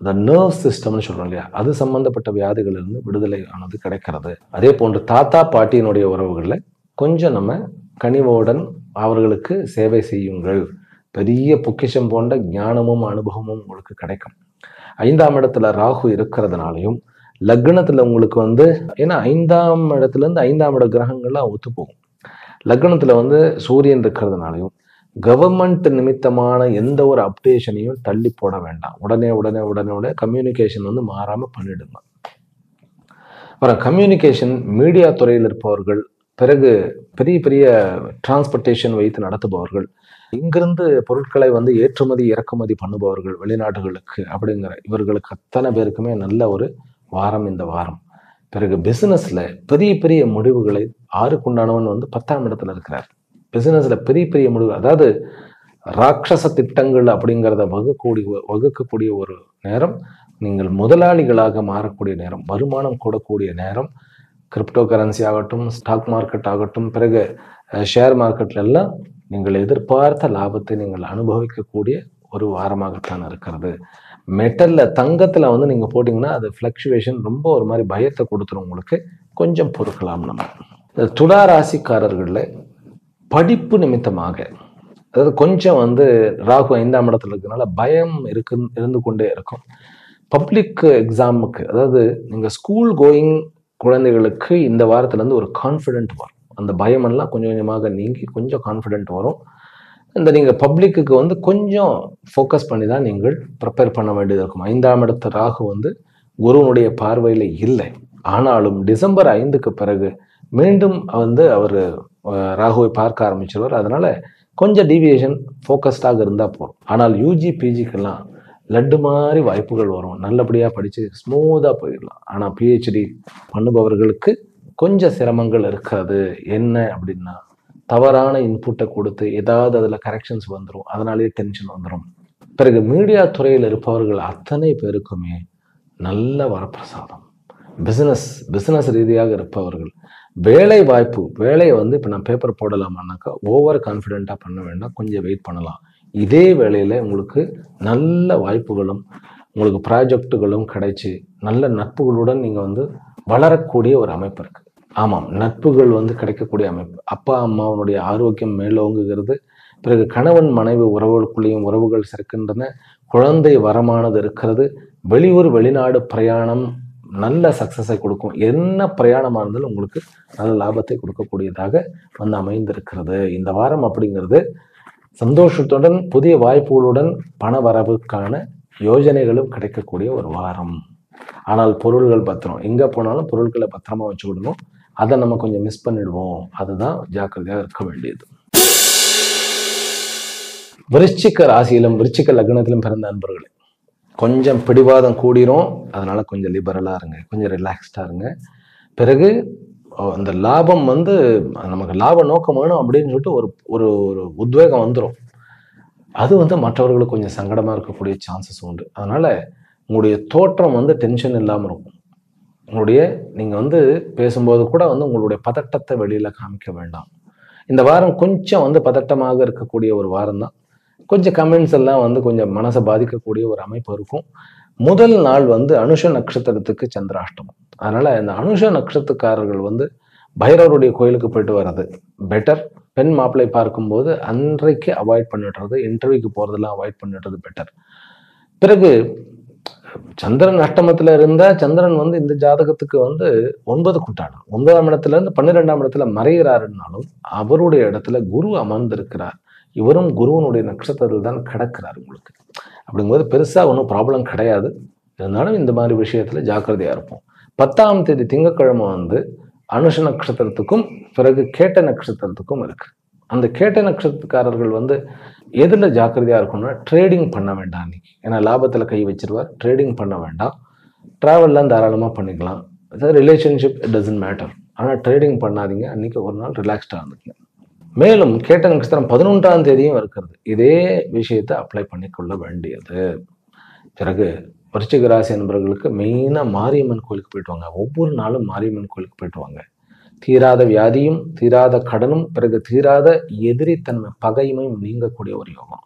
S2: அந்த நர்வ் சிஸ்டம்னு சொல்றோம் இல்லையா, அது சம்பந்தப்பட்ட வியாதிகள் இருந்து விடுதலை ஆனது கிடைக்கிறது. அதே போன்று தாத்தா பாட்டியினுடைய உறவுகள்ல கொஞ்சம் நம்ம கனிவோடன் அவர்களுக்கு சேவை செய்யுங்கள். பெரிய பொக்கிஷம் போன்ற ஞானமும் அனுபவமும் உங்களுக்கு கிடைக்கும். 5ஆம் இடத்துல ராகு இருக்கிறதுனாலையும் லக்னத்துல உங்களுக்கு ஏன்னா 5ஆம் இடத்துல இருந்து 5ஆம் இட கிரகங்கள்லாம் ஒத்து போகும். லக்னத்துல சூரியன் இருக்கிறதுனாலையும் கவர்மெண்ட் நிமித்தமான எந்த ஒரு அப்டேஷனையும் தள்ளி போட வேண்டாம். உடனே கம்யூனிகேஷன் மாறாம பண்ணிடுங்க. அப்புறம் கம்யூனிகேஷன் மீடியா துறையில் இருப்பவர்கள், பிறகு பெரிய பெரிய டிரான்ஸ்போர்ட்டேஷன் வைத்து நடத்துபவர்கள், இங்கிருந்து பொருட்களை ஏற்றுமதி இறக்குமதி பண்ணுபவர்கள் வெளிநாடுகளுக்கு அப்படிங்கிற இவர்களுக்கு அத்தனை பேருக்குமே நல்ல ஒரு வாரம் இந்த வாரம். பிறகு பிசினஸ்ல பெரிய பெரிய முடிவுகளை 6க்குண்டானவன் 10ஆம் இடத்துல இருக்கிறார். பிசினஸ்ல பெரிய பெரிய முடிவு, அதாவது ராட்சச திட்டங்கள் அப்படிங்கிறத வகுக்கக்கூடிய ஒரு நேரம். நீங்கள் முதலாளிகளாக மாறக்கூடிய நேரம், வருமானம் கூடக்கூடிய நேரம். கிரிப்டோ கரன்சி ஆகட்டும், ஸ்டாக் மார்க்கெட் ஆகட்டும், பிறகு ஷேர் மார்க்கெட்ல எல்லாம் நீங்கள் எதிர்பார்த்த லாபத்தை நீங்கள் அனுபவிக்கக்கூடிய ஒரு வாரமாகத்தான் இருக்கிறது. மெட்டல்ல தங்கத்துல நீங்க போட்டீங்கன்னா அது பிளக்சுவேஷன் ரொம்ப ஒரு மாதிரி பயத்தை கொடுத்துரும் உங்களுக்கு. கொஞ்சம் பொறுக்கலாம். நம்ம துலா ராசிக்காரர்கள்ல படிப்பு நிமித்தமாக, அதாவது கொஞ்சம் ராகு 5ஆம் இடத்துல இருக்கிறதுனால பயம் இருந்து கொண்டே இருக்கும். பப்ளிக் எக்ஸாமுக்கு, அதாவது நீங்க ஸ்கூல் கோயிங் குழந்தைகளுக்கு இந்த வாரத்துல ஒரு கான்ஃபிடென்ட் வரும். அந்த பயமெல்லாம் கொஞ்சம் கொஞ்சமாக நீங்கி கொஞ்சம் கான்ஃபிடென்ட் வரும். நீங்க பப்ளிக்கு கொஞ்சம் ஃபோக்கஸ் பண்ணி தான் நீங்கள் ப்ரிப்பேர் பண்ண வேண்டியது இருக்கும். 5ஆம் இடத்து ராகு குருவனுடைய பார்வையில இல்லை. ஆனாலும் டிசம்பர் 5க்கு பிறகு மீண்டும் அவர் ராகுவை பார்க்க ஆரம்பிச்சிருவார். அதனால கொஞ்சம் டீவியேஷன் ஃபோக்கஸ்டாக இருந்தா போதும். ஆனால் யூஜி பிஜிக்கெல்லாம் லட்டு மாதிரி வாய்ப்புகள் வரும். நல்லபடியா படிச்சு ஸ்மூதா போயிடலாம். ஆனா பிஹெச்டி பண்ணுபவர்களுக்கு கொஞ்சம் சிரமங்கள் இருக்காது. என்ன அப்படின்னா, தவறான இன்புட்டை கொடுத்து ஏதாவது அதில் கரெக்ஷன்ஸ் வந்துடும். அதனாலேயே டென்ஷன் வந்துடும். பிறகு மீடியா துறையில் இருப்பவர்கள் அத்தனை பேருக்குமே நல்ல வரப்பிரசாதம். பிஸ்னஸ் ரீதியாக இருப்பவர்கள், வேலை வாய்ப்பு, வேலையை இப்போ நான் பேப்பர் போடலாமான்னாக்கா ஓவர் கான்ஃபிடென்ட்டாக பண்ண வேண்டாம், கொஞ்சம் வெயிட் பண்ணலாம். இதே வேலையில் உங்களுக்கு நல்ல வாய்ப்புகளும் உங்களுக்கு ப்ராஜெக்டுகளும் கிடைச்சி நல்ல நட்புகளுடன் நீங்கள் வளரக்கூடிய ஒரு அமைப்பு இருக்குது. ஆமாம், நட்புகள் கிடைக்கக்கூடிய அமைப்பு. அப்பா அம்மாவனுடைய ஆரோக்கியம் மேலோங்குகிறது. பிறகு கணவன் மனைவி உறவுகளுக்குள்ளேயும் உறவுகள் சிறக்கின்றன. குழந்தை வரமானது இருக்கிறது. வெளியூர் வெளிநாடு பிரயாணம் நல்ல சக்சஸை கொடுக்கும். என்ன பிரயாணமாக இருந்தாலும் உங்களுக்கு நல்ல லாபத்தை கொடுக்கக்கூடியதாக அமைந்திருக்கிறது. இந்த வாரம் அப்படிங்கிறது சந்தோஷத்துடன் புதிய வாய்ப்புகளுடன் பண வரவுக்கான யோஜனைகளும் கிடைக்கக்கூடிய ஒரு வாரம். ஆனால் பொருள்கள் பத்திரம், எங்க போனாலும் பொருட்களை பத்திரமா வச்சுக்கிடணும். அதை நம்ம கொஞ்சம் மிஸ் பண்ணிடுவோம். அதுதான் ஜாக்கிரதையாக இருக்க வேண்டியது. விருச்சிக ராசியிலும் விருச்சிக லக்னத்திலும் பிறந்த நண்பர்களே, கொஞ்சம் பிடிவாதம் கூடிரும். அதனால கொஞ்சம் லிபரலா இருங்க, கொஞ்சம் ரிலாக்ஸ்டா இருங்க. பிறகு அந்த லாபம் நமக்கு லாப நோக்கம் வேணும் அப்படின்னு சொல்லிட்டு ஒரு ஒரு உத்வேகம் வந்துடும். அது மற்றவர்களுக்கு கொஞ்சம் சங்கடமா இருக்கக்கூடிய சான்சஸ் உண்டு. அதனால உங்களுடைய தோற்றம் டென்ஷன் இல்லாமல் இருக்கும். நீங்க பேசும்போது கூட உங்களுடைய பதட்டத்தை வெளியில காமிக்க வேண்டாம். இந்த வாரம் கொஞ்சம் பதட்டமாக இருக்கக்கூடிய ஒரு வாரம் தான். கொஞ்சம் கமெண்ட்ஸ் எல்லாம் கொஞ்சம் மனசை பாதிக்கக்கூடிய ஒரு அமைப்பு இருக்கும். முதல் நாள் அனுஷ நட்சத்திரத்துக்கு சந்திராஷ்டமம். அதனால இந்த அனுஷ நட்சத்திரக்காரர்கள் பைரவருடைய கோயிலுக்கு போயிட்டு வர்றது பெட்டர். பெண் மாப்பிள்ளை பார்க்கும்போது அன்றைக்கு அவாய்ட் பண்ணிடுறது, இன்டர்வியூக்கு போறதெல்லாம் அவாய்ட் பண்ணிடுறது பெட்டர். பிறகு சந்திரன் அஷ்டமத்துல இருந்தா சந்திரன் வந்து இந்த ஜாதகத்துக்கு வந்து 9 குண்டாடம், 9ஆம் இடத்துல இருந்து 12ஆம் இடத்துல மறைகிறாருன்னாலும் அவருடைய இடத்துல குரு அமர்ந்திருக்கிறார். இவரும் குருவனுடைய நட்சத்திரத்தில் தான் கிடக்கிறார் உங்களுக்கு. அப்படிங்கும்போது பெருசா ஒன்றும் ப்ராப்ளம் கிடையாது. இருந்தாலும் இந்த மாதிரி விஷயத்துல ஜாக்கிரதையா இருப்போம். 10ஆம் தேதி திங்கட்கிழமை வந்து அனுஷ நட்சத்திரத்துக்கும் பிறகு கேட்ட நட்சத்திரத்துக்கும் இருக்கு. அந்த கேட்ட நட்சத்திரக்காரர்கள் வந்து எதுல ஜாக்கிரதையா இருக்கணும்னா ட்ரேடிங் பண்ண வேண்டாம் அன்னைக்கு. ஏன்னா லாபத்துல கை வச்சிருவார். ட்ரேடிங் பண்ண வேண்டாம். டிராவல்லாம் தாராளமா பண்ணிக்கலாம். Relationship it doesn't matter. ஆனா ட்ரேடிங் பண்ணாதீங்க. அன்னைக்கு ஒரு நாள் ரிலாக்ஸ்டா இருந்துக்கங்க. மேலும் கேட்ட நட்சத்திரம் 11ஆம் தேதியும் இருக்கிறது. இதே விஷயத்தை அப்ளை பண்ணிக்கொள்ள வேண்டியது. பிறகு விருச்சிக ராசி நண்பர்களுக்கு மெயினா மாரியம்மன் கோயிலுக்கு போயிட்டு வாங்க. ஒவ்வொரு நாளும் மாரியம்மன் கோயிலுக்கு போயிட்டு வாங்க. தீராத வியாதியும் தீராத கடனும் பிறகு தீராத எதிரித்தன்மை பகைமையும் நீங்கக்கூடிய ஒரு யோகம்.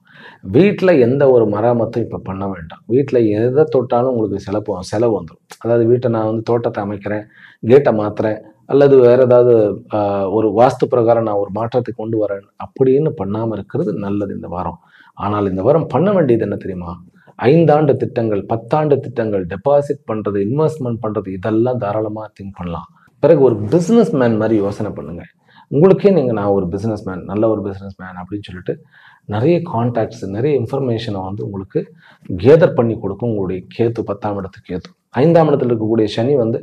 S2: வீட்டில் எந்த ஒரு மராமத்தும் இப்போ பண்ண வேண்டாம். வீட்டில் எதை தொட்டாலும் உங்களுக்கு செலவு வந்துடும். அதாவது வீட்டை நான் வந்து தோட்டத்தை அமைக்கிறேன், கேட்டை மாத்துறேன், அல்லது வேற ஏதாவது ஒரு வாஸ்து பிரகாரம் நான் ஒரு மாற்றத்தை கொண்டு வரேன் அப்படின்னு பண்ணாமல் இருக்கிறது நல்லது இந்த வாரம். ஆனால் இந்த வாரம் பண்ண வேண்டியது என்ன தெரியுமா? 5 ஆண்டு திட்டங்கள், 10 ஆண்டு திட்டங்கள், டெபாசிட் பண்றது, இன்வெஸ்ட்மெண்ட் பண்றது, இதெல்லாம் தாராளமாக திங்க் பண்ணலாம். பிறகு ஒரு பிஸ்னஸ் மேன் மாதிரி யோசனை பண்ணுங்க. உங்களுக்கே நீங்கள் நான் ஒரு பிஸ்னஸ் மேன், நல்ல ஒரு பிஸ்னஸ் மேன் அப்படின்னு சொல்லிட்டு நிறைய கான்டாக்ட்ஸ், நிறைய இன்ஃபர்மேஷனை வந்து உங்களுக்கு கேதர் பண்ணி கொடுக்கும் உங்களுடைய கேத்து. 10ஆம் இடத்துக்கு கேத்து. 5ஆம் இடத்துல இருக்கக்கூடிய சனி வந்து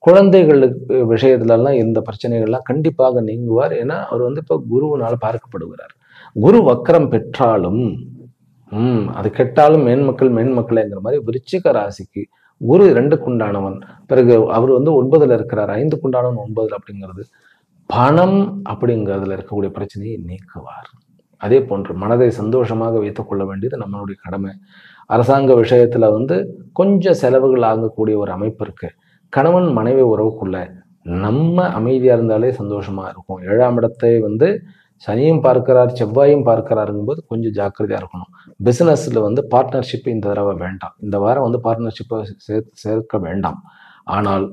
S2: குழந்தைகளுக்கு விஷயத்துலலாம் இருந்த பிரச்சனைகள்லாம் கண்டிப்பாக நீங்குவார். ஏன்னா அவர் வந்து இப்போ குருவினால் பார்க்கப்படுகிறார். குரு வக்கரம் பெற்றாலும் அது கெட்டாலும் மேன்மக்களேங்கிற மாதிரி விருச்சிக ராசிக்கு குரு 2க்குண்டானவன். பிறகு அவர் வந்து 9ல் இருக்கிறார். 5க்குண்டானவன் 9 அப்படிங்கிறது பணம் அப்படிங்கிறதுல இருக்கக்கூடிய பிரச்சனையை நீக்குவார். அதே போன்று மனதை சந்தோஷமாக வைத்துக் கொள்ள வேண்டியது நம்மளுடைய கடமை. அரசாங்க விஷயத்துல வந்து கொஞ்சம் செலவுகள் ஆகக்கூடிய ஒரு அமைப்பு இருக்கு. கணவன் மனைவி உறவுக்குள்ள நம்ம அமைதியா இருந்தாலே சந்தோஷமா இருக்கும். 7ஆம் இடத்தை வந்து சனியும் பார்க்கிறார், செவ்வாயும் பார்க்கிறாருங்கும்போது கொஞ்சம் ஜாக்கிரதையா இருக்கணும். பிசினஸ்ல வந்து பார்ட்னர்ஷிப் இந்த தடவை வேண்டாம். இந்த வாரம் வந்து பார்ட்னர்ஷிப்பை சேர்க்க வேண்டாம். ஆனால்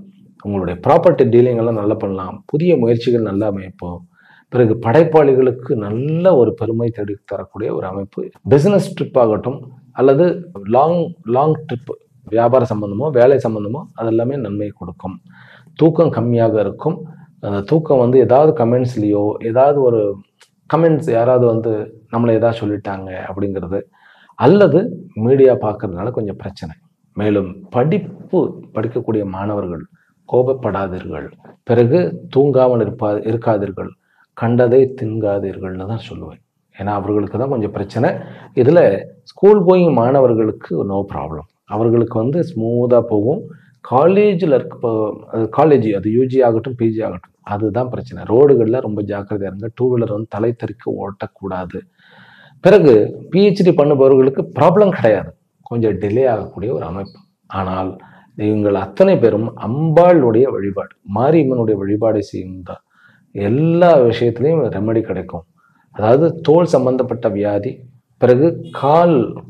S2: உங்களுடைய ப்ராப்பர்ட்டி டீலிங் எல்லாம் நல்லா பண்ணலாம். புதிய முயற்சிகள் நல்லா அமைப்போம். பிறகு படைப்பாளிகளுக்கு நல்ல ஒரு பெருமை தேடி தரக்கூடிய ஒரு அமைப்பு. பிசினஸ் ட்ரிப் ஆகட்டும் அல்லது லாங் ட்ரிப், வியாபார சம்பந்தமோ வேலை சம்பந்தமோ அதெல்லாமே நன்மை கொடுக்கும். தூக்கம் கம்மியாக இருக்கும். அந்த தூக்கம் வந்து ஏதாவது கமெண்ட்ஸ்லேயோ ஏதாவது ஒரு கமெண்ட்ஸ் யாராவது வந்து நம்மளை ஏதாவது சொல்லிட்டாங்க அப்படிங்கிறது, அல்லது மீடியா பார்க்கறதுனால கொஞ்சம் பிரச்சனை. மேலும் படிக்கக்கூடிய மாணவர்கள் கோபப்படாதீர்கள். பிறகு தூங்காமல் இருக்காதீர்கள். கண்டதை தின்காதீர்கள்னு தான் சொல்லுவேன். ஏன்னா அவர்களுக்கு தான் கொஞ்சம் பிரச்சனை. இதில் ஸ்கூல் கோயிங் மாணவர்களுக்கு நோ ப்ராப்ளம். அவர்களுக்கு வந்து ஸ்மூத்தாக போகும். காலேஜில் காலேஜ் அது யூஜி ஆகட்டும் பிஜி ஆகட்டும் அதுதான் பிரச்சனை. ரோடுகளில் ரொம்ப ஜாக்கிரதையா இருங்க. 2 வீலர் வந்து தலை தெறிக்க ஓட்டக்கூடாது. பிறகு பிஹெச்டி பண்ணுபவர்களுக்கு ப்ராப்ளம் கிடையாது. கொஞ்சம் டிலே ஆகக்கூடிய ஒரு அமைப்பு. ஆனால் இவங்கள் அத்தனை பேரும் அம்பாளுடைய வழிபாடு, மாரியம்மனுடைய வழிபாடு செய்யுங்க. எல்லா விஷயத்துலையும் ரெமெடி கிடைக்கும். அதாவது தோல் சம்பந்தப்பட்ட வியாதி, பிறகு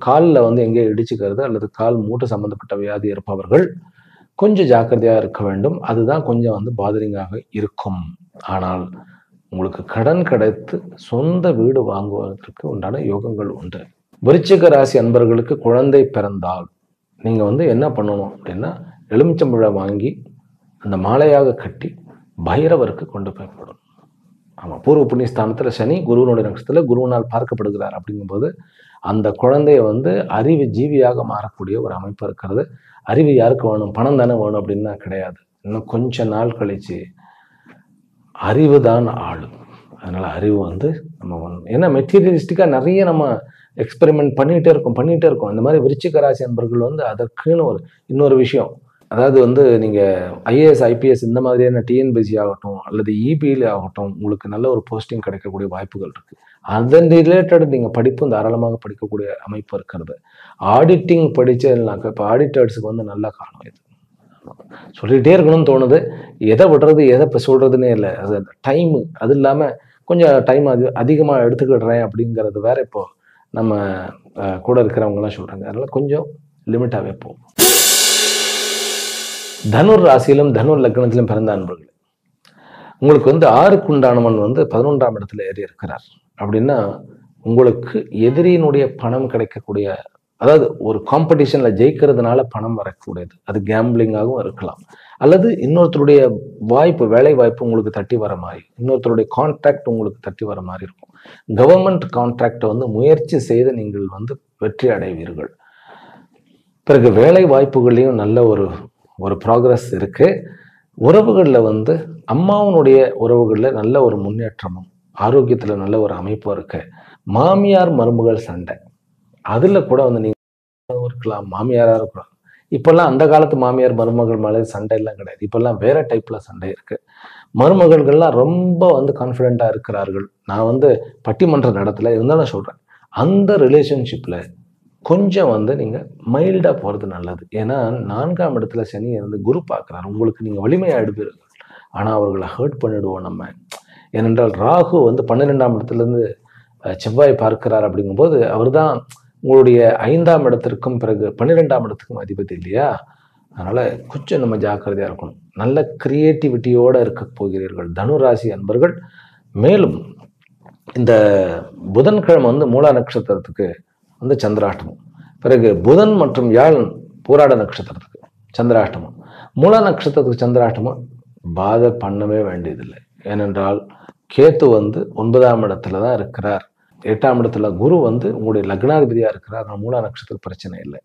S2: காலில் வந்து எங்கேயோ இடிச்சுக்கிறது அல்லது கால் மூட்டு சம்பந்தப்பட்ட வியாதி இருப்பவர்கள் கொஞ்சம் ஜாக்கிரதையாக இருக்க வேண்டும். அதுதான் கொஞ்சம் வந்து பாதரிங்காக இருக்கும். ஆனால் உங்களுக்கு கடன் கிடைத்து சொந்த வீடு வாங்குவதற்கு உண்டான யோகங்கள் உண்டு. விருச்சிக ராசி அன்பர்களுக்கு குழந்தை பிறந்தால் நீங்க வந்து என்ன பண்ணணும் அப்படின்னா, எலுமிச்சம்பழம் வாங்கி அந்த மாலையாக கட்டி பைரவருக்கு கொண்டு போய் போடணும். ஆமா, பூர்வ புண்ணிய ஸ்தானத்துல சனி குருவனுடைய நட்சத்திரத்துல குருவனால் பார்க்கப்படுகிறார். அப்படிங்கும்போது அந்த குழந்தைய வந்து அறிவு ஜீவியாக மாறக்கூடிய ஒரு அமைப்பு இருக்கிறது. அறிவு யாருக்கு வேணும்? பணம் தானே வேணும் அப்படின்னா கிடையாது. இன்னும் கொஞ்ச நாள் கழிச்சு அறிவு தான் ஆளு. அதனால அறிவு வந்து நம்ம ஏன்னா மெட்டீரியலிஸ்டிக்கா நிறைய நம்ம எக்ஸ்பெரிமெண்ட் பண்ணிட்டே இருக்கோம். இந்த மாதிரி விருச்சிக ராசி அன்பர்கள் வந்து அதற்குன்னு இன்னொரு விஷயம், அதாவது வந்து நீங்க ஐஏஎஸ் ஐபிஎஸ் இந்த மாதிரியான டிஎன்பிசி ஆகட்டும் அல்லது இபியில் ஆகட்டும் உங்களுக்கு நல்ல ஒரு போஸ்டிங் கிடைக்கக்கூடிய வாய்ப்புகள் இருக்கு. அதன் ரிலேட்டட் நீங்க படிப்பும் தாராளமாக படிக்கக்கூடிய அமைப்பு இருக்கிறது. ஆடிட்டிங் படிச்சதுனாக்க இப்போ ஆடிட்டர்ஸுக்கு வந்து நல்ல காலம் இது. சொல்லிகிட்டே இருக்கணும்னு தோணுது. எதை விடுறது எதை இப்போ சொல்றதுன்னே இல்லை. அது டைம், அது இல்லாமல் கொஞ்சம் டைம் அதிகமாக எடுத்துக்கிடுறேன் அப்படிங்கிறது வேற. இப்போ நம்ம கூட இருக்கிறவங்கலாம் சொல்றாங்க. அதனால கொஞ்சம் லிமிட்டாகவே போகும். தனுர் ராசியிலும் தனுர் லக்னத்திலும் பிறந்த அன்பர்கள் உங்களுக்கு வந்து 6க்கு உண்டானவன் வந்து 11ஆம் இடத்துல ஏறி இருக்கிறார் அப்படின்னா உங்களுக்கு எதிரியினுடைய பணம் கிடைக்கக்கூடிய, அதாவது ஒரு காம்படிஷன்ல ஜெயிக்கிறதுனால பணம் வரக்கூடியது, அது கேம்பிளிங்காகவும் இருக்கலாம். அல்லது இன்னொருத்தருடைய வாய்ப்பு, வேலை வாய்ப்பு உங்களுக்கு தட்டி வர மாதிரி, இன்னொருத்தருடைய கான்ட்ராக்ட் உங்களுக்கு தட்டி வர மாதிரி இருக்கும். கவர்மெண்ட் கான்ட்ராக்டை வந்து முயற்சி செய்து நீங்கள் வந்து வெற்றி அடைவீர்கள். பிறகு வேலை வாய்ப்புகள்லையும் நல்ல ஒரு ப்ராக்ரஸ் இருக்கு. உறவுகளில் வந்து அம்மாவனுடைய உறவுகளில் நல்ல ஒரு முன்னேற்றமும் ஆரோக்கியத்தில் நல்ல ஒரு அமைப்பும் இருக்கு. மாமியார் மருமகள் சண்டை, அதுல கூட வந்து நீங்க இருக்கலாம், மாமியாரா இருக்கலாம். இப்பெல்லாம் அந்த காலத்து மாமியார் மருமகள் மேலே சண்டை எல்லாம் கிடையாது. இப்பெல்லாம் வேற டைப்ல சண்டை இருக்கு. மருமகள்கள்லாம் ரொம்ப வந்து கான்ஃபிடென்ட்டா இருக்கிறார்கள். நான் வந்து பட்டிமன்ற நடத்துல இருந்தாலும் சொல்றேன், அந்த ரிலேஷன்ஷிப்ல கொஞ்சம் வந்து நீங்க மைல்டா போறது நல்லது. ஏன்னா 4ஆம் இடத்துல சனி இருந்து குரு பார்க்கிறார். உங்களுக்கு நீங்க வலிமையா எடுப்பீர்கள், ஆனா அவர்களை ஹர்ட் பண்ணிடுவோம் நம்ம. ஏனென்றால் ராகு வந்து 12ஆம் இடத்துல இருந்து செவ்வாய் பார்க்கிறார். அப்படிங்கும்போது அவர் தான் உங்களுடைய 5ஆம் இடத்திற்கும் பிறகு 12ஆம் இடத்துக்கும் அதிபதி இல்லையா? அதனால கொஞ்சம் நம்ம ஜாக்கிரதையா இருக்கணும். நல்ல கிரியேட்டிவிட்டியோட இருக்க போகிறீர்கள் தனுராசி அன்பர்கள். மேலும் இந்த புதன்கிழமை வந்து மூலா நட்சத்திரத்துக்கு வந்து சந்திராஷ்டமம், பிறகு புதன் மற்றும் வியாழன் பூராட நட்சத்திரத்துக்கு சந்திராஷ்டமம். மூலா நட்சத்திரத்துக்கு சந்திராஷ்டமம் பாதை பண்ணவே வேண்டியதில்லை. ஏனென்றால் கேத்து வந்து 9ஆம் இடத்துல தான் இருக்கிறார். 8ஆம் இடத்துல குரு வந்து உங்களுடைய லக்னாதிபதியா இருக்கிறார். மூலா நட்சத்திரம் பிரச்சனை இல்லை.